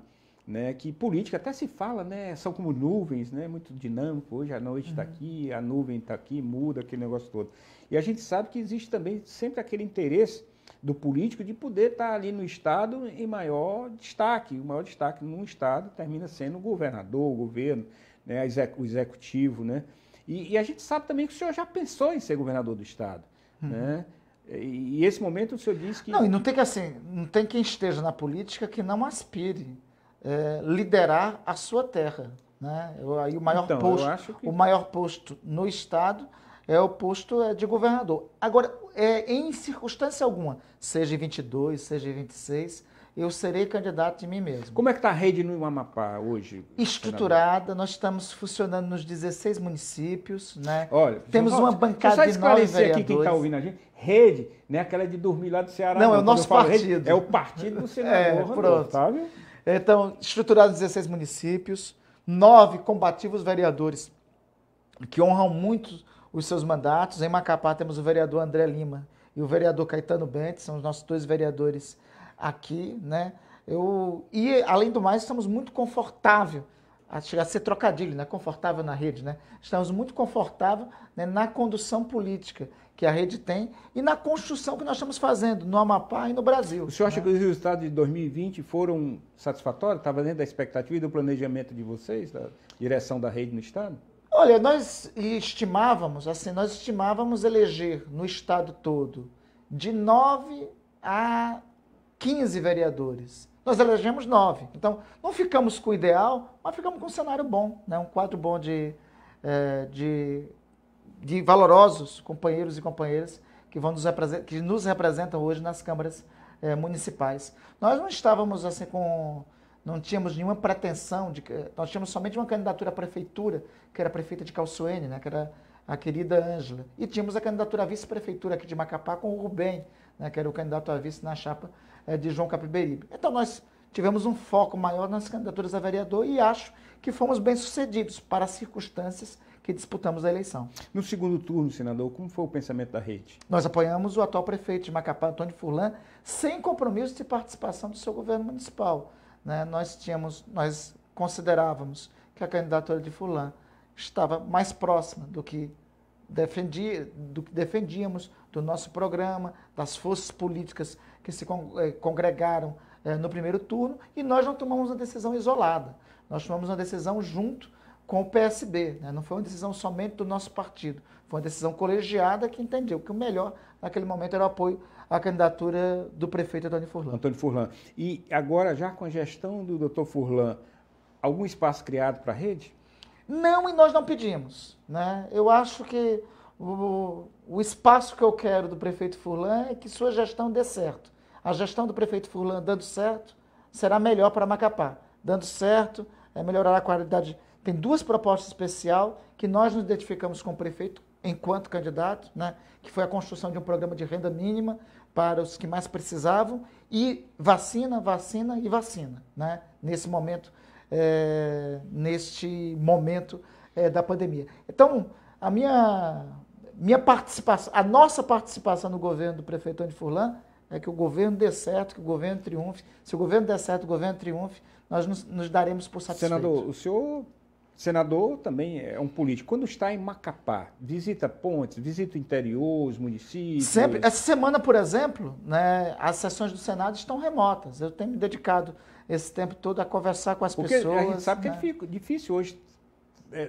né, que política até se fala, né, são como nuvens, né, muito dinâmico. Hoje a noite está aqui, a nuvem está aqui, muda aquele negócio todo. E a gente sabe que existe também sempre aquele interesse do político de poder estar ali no Estado em maior destaque. O maior destaque num Estado termina sendo o governador, o governo, né, o executivo. Né? E a gente sabe também que o senhor já pensou em ser governador do Estado. Né? E esse momento o senhor disse que... Não, e não tem quem esteja na política que não aspire liderar a sua terra. Né? Aí o maior posto no Estado é o posto de governador. Agora, em circunstância alguma, seja em 22, seja em 26, eu serei candidato de mim mesmo. Como é que está a rede no Amapá hoje? Estruturada, senador? Nós estamos funcionando nos 16 municípios, né? Olha, temos uma bancada de 9 vereadores. Aqui quem está ouvindo a gente, rede, não é aquela de dormir lá do Ceará. Não, é o nosso partido. Rede, é o partido do senador. Pronto. Sabe? Então, estruturado nos 16 municípios, 9 combativos vereadores que honram muito os seus mandatos. Em Macapá temos o vereador André Lima e o vereador Caetano Bentes, são os nossos 2 vereadores aqui, né? E, além do mais, estamos muito confortáveis, chega a ser trocadilho, né? Confortável na rede, né? Estamos muito confortáveis, né, na condução política que a rede tem e na construção que nós estamos fazendo no Amapá e no Brasil. O senhor acha que os resultados de 2020 foram satisfatórios? Estava dentro da expectativa e do planejamento de vocês, da direção da rede no Estado? Olha, nós estimávamos eleger no Estado todo de 9 a 15 vereadores. Nós elegemos 9. Então, não ficamos com o ideal, mas ficamos com um cenário bom, né? Um quadro bom de valorosos companheiros e companheiras que nos representam hoje nas câmaras municipais. Nós não estávamos assim não tínhamos nenhuma pretensão, nós tínhamos somente uma candidatura à prefeitura, que era a prefeita de Calçoene, né, que era a querida Ângela. E tínhamos a candidatura à vice-prefeitura aqui de Macapá com o Rubem, né, que era o candidato a vice na chapa de João Capiberibe. Então nós tivemos um foco maior nas candidaturas a vereador e acho que fomos bem-sucedidos para as circunstâncias que disputamos a eleição. No segundo turno, senador, como foi o pensamento da rede? Nós apoiamos o atual prefeito de Macapá, Antônio Furlan, sem compromisso de participação do seu governo municipal. Né? Nós considerávamos que a candidatura de Furlan estava mais próxima do que defendíamos, do nosso programa, das forças políticas que se congregaram no primeiro turno, e nós não tomamos uma decisão isolada. Nós tomamos uma decisão junto com o PSB, né? Não foi uma decisão somente do nosso partido, foi uma decisão colegiada que entendeu que o melhor naquele momento era o apoio à candidatura do prefeito Antônio Furlan. Antônio Furlan. E agora, já com a gestão do Dr. Furlan, algum espaço criado para a rede? Não, e nós não pedimos, né? Eu acho que o espaço que eu quero do prefeito Furlan é que sua gestão dê certo. A gestão do prefeito Furlan dando certo será melhor para Macapá. Dando certo, melhorará a qualidade. Tem 2 propostas especiais que nós nos identificamos com o prefeito enquanto candidato, né? Que foi a construção de um programa de renda mínima para os que mais precisavam e vacina, vacina e vacina, né? Neste momento da pandemia. Então, a minha participação, a nossa participação no governo do prefeito Antônio Furlan é que o governo dê certo, que o governo triunfe. Se o governo der certo, o governo triunfe, nós nos daremos por satisfeitos. Senador, o senhor, senador, também é um político. Quando está em Macapá, visita pontes, visita o interior, os municípios? Sempre. Essa semana, por exemplo, né, as sessões do Senado estão remotas. Eu tenho me dedicado esse tempo todo a conversar com as pessoas. Porque a gente sabe, né, que é difícil hoje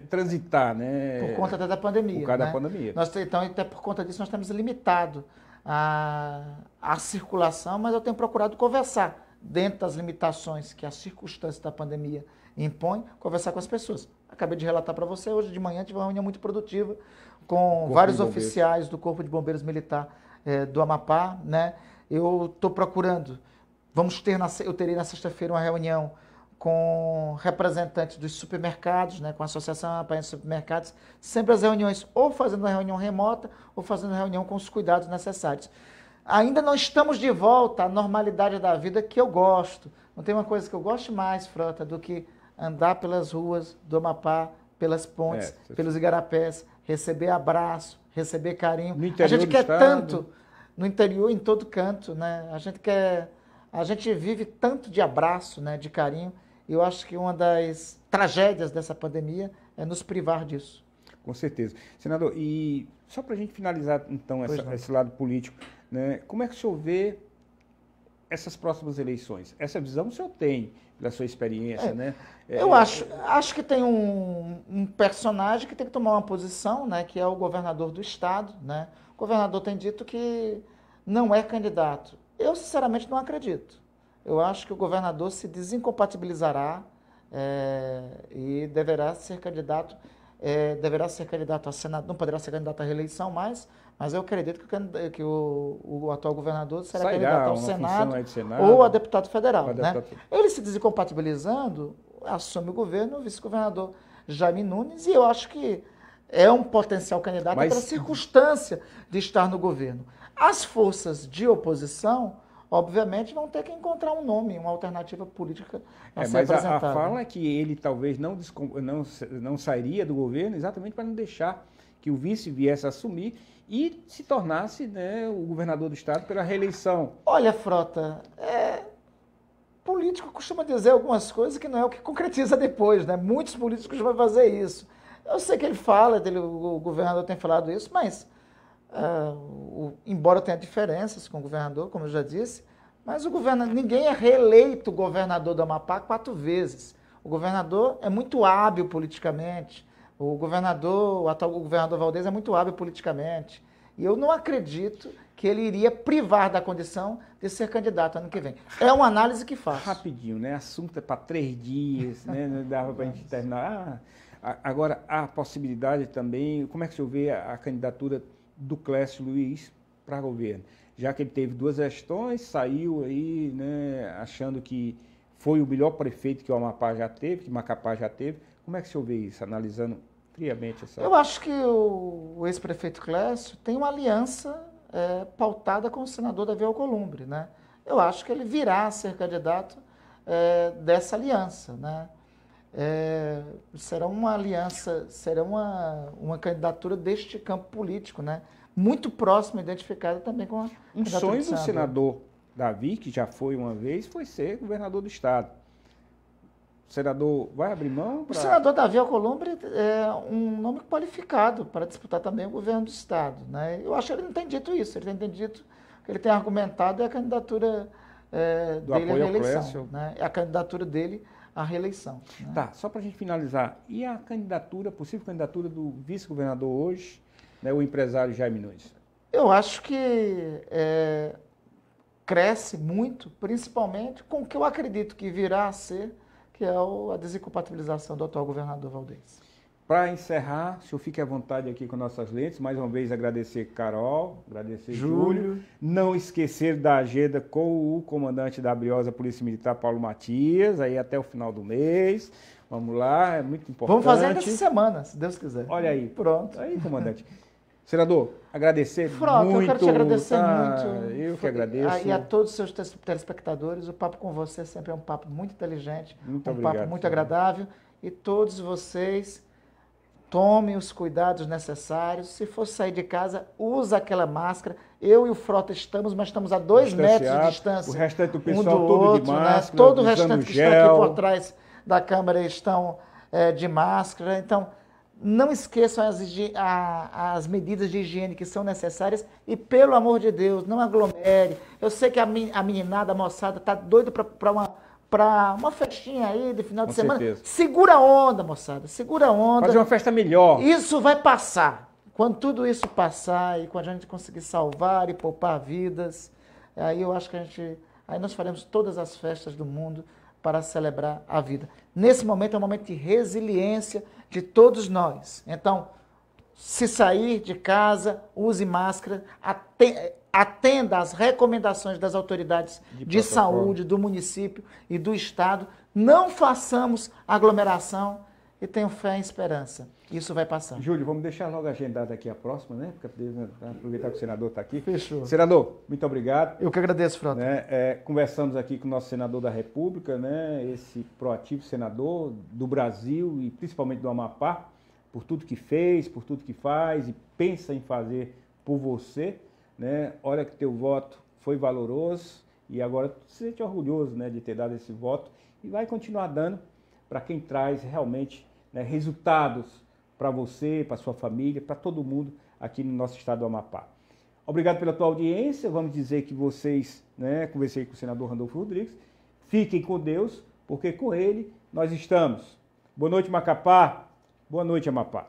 transitar, né? Por conta da pandemia. Por causa, né? da pandemia. Então, até por conta disso, nós temos limitado a circulação, mas eu tenho procurado conversar dentro das limitações que as circunstâncias da pandemia impõem, conversar com as pessoas. Acabei de relatar para você, hoje de manhã tive uma reunião muito produtiva com vários oficiais do Corpo de Bombeiros Militar do Amapá, né? Eu estou procurando, eu terei na sexta-feira uma reunião com representantes dos supermercados, né, com a Associação Amapaense de Supermercados, sempre as reuniões ou fazendo uma reunião remota ou fazendo uma reunião com os cuidados necessários. Ainda não estamos de volta à normalidade da vida que eu gosto. Não tem uma coisa que eu goste mais, Frota, do que andar pelas ruas do Amapá, pelas pontes, pelos igarapés, receber abraço, receber carinho. A gente quer tanto no interior, em todo canto, né? A gente vive tanto de abraço, né, de carinho. E eu acho que uma das tragédias dessa pandemia é nos privar disso. Com certeza. Senador, e só para a gente finalizar, então, esse lado político, né, como é que o senhor vê essas próximas eleições? Essa visão o senhor tem, da sua experiência, né? Eu acho que tem um personagem que tem que tomar uma posição, né, que é o governador do estado, né? O governador tem dito que não é candidato. Eu, sinceramente, não acredito. Eu acho que o governador se desincompatibilizará e deverá ser candidato a Senado, não poderá ser candidato à reeleição mais, mas eu acredito que o atual governador será candidato ao Senado ou a deputado federal. Né? Ele se desincompatibilizando, assume o governo, o vice-governador Jaime Nunes, e eu acho que é um potencial candidato pela circunstância de estar no governo. As forças de oposição, obviamente, vão ter que encontrar um nome, uma alternativa política a ser apresentada. Mas a fala é que ele talvez não sairia do governo exatamente para não deixar que o vice viesse a assumir e se tornasse, né, o governador do estado pela reeleição. Olha, Frota, político costuma dizer algumas coisas que não é o que concretiza depois, né? Muitos políticos vão fazer isso. Eu sei que ele fala, o governador tem falado isso, mas embora tenha diferenças com o governador, como eu já disse, mas ninguém é reeleito governador do Amapá 4 vezes. O governador é muito hábil politicamente, o atual governador Valdez é muito hábil politicamente, e eu não acredito que ele iria privar da condição de ser candidato ano que vem. É uma análise que faço. Rapidinho, né? Assunto é para 3 dias, né? Não dava para a gente terminar. Agora, há possibilidade também, como é que o senhor vê a candidatura do Clécio Luiz para governo? Já que ele teve 2 gestões, saiu aí, né, achando que foi o melhor prefeito que o Amapá já teve, que Macapá já teve. Como é que o senhor vê isso, analisando friamente essa... Eu acho que o ex-prefeito Clécio tem uma aliança pautada com o senador Davi Alcolumbre, né? Eu acho que ele virá a ser candidato dessa aliança, né? Será uma aliança, será uma candidatura deste campo político, né? Muito próximo, identificada também com a Um sonho do senador Davi, que já foi uma vez, foi ser governador do estado. O senador vai abrir mão? O senador Davi Alcolumbre é um nome qualificado para disputar também o governo do estado, né? Eu acho que ele não tem dito isso, ele tem dito que ele tem argumentado a candidatura dele à reeleição, né? É a candidatura dele à reeleição. Né? Tá, só para a gente finalizar, e a candidatura, possível candidatura do vice-governador hoje, né, o empresário Jaime Nunes? Eu acho que cresce muito, principalmente com o que eu acredito que virá a ser, que é a desincompatibilização do atual governador Valdez. Para encerrar, o senhor fique à vontade aqui com nossas lentes. Mais uma vez agradecer Carol, agradecer Júlio. Não esquecer da agenda com o comandante da Briosa Polícia Militar, Paulo Matias, aí até o final do mês. Vamos lá, é muito importante. Vamos fazer ainda essa semana, se Deus quiser. Olha aí. Pronto. Aí, comandante. Senador, agradecer Frota, muito. Eu quero te agradecer muito. Eu que agradeço. E a todos os seus telespectadores, o papo com você sempre é um papo muito inteligente, muito obrigado, papo muito agradável. E todos vocês tomem os cuidados necessários. Se for sair de casa, usa aquela máscara. Eu e o Frota estamos, mas estamos a 2 metros de distância. O restante do pessoal do todo outro, de máscara, né? Todo o restante que gel. está aqui por trás da câmera estão de máscara. Então, não esqueçam as medidas de higiene que são necessárias e, pelo amor de Deus, não aglomere. Eu sei que a meninada, a moçada, está doida para uma festinha aí de final de semana. Certeza. Segura a onda, moçada, segura a onda. Fazer uma festa melhor. Isso vai passar. Quando tudo isso passar e quando a gente conseguir salvar e poupar vidas, aí eu acho que aí nós faremos todas as festas do mundo para celebrar a vida. Nesse momento é um momento de resiliência de todos nós. Então, se sair de casa, use máscara, atenda às recomendações das autoridades de saúde do município e do estado. Não façamos aglomeração e tenham fé e esperança. Isso vai passar. Júlio, vamos deixar logo agendada aqui a próxima, né? Porque aproveitar que o senador está aqui. Fechou. Senador, muito obrigado. Eu que agradeço, Frota. Conversamos aqui com o nosso senador da República, né? Esse proativo senador do Brasil e principalmente do Amapá, por tudo que fez, por tudo que faz e pensa em fazer por você, né? Olha que teu voto foi valoroso e agora tu se sente orgulhoso, né, de ter dado esse voto e vai continuar dando para quem traz realmente, né, resultados para você, para sua família, para todo mundo aqui no nosso estado do Amapá. Obrigado pela tua audiência. Vamos dizer que vocês, né, conversei com o senador Randolfo Rodrigues, fiquem com Deus, porque com ele nós estamos. Boa noite, Macapá. Boa noite, Amapá.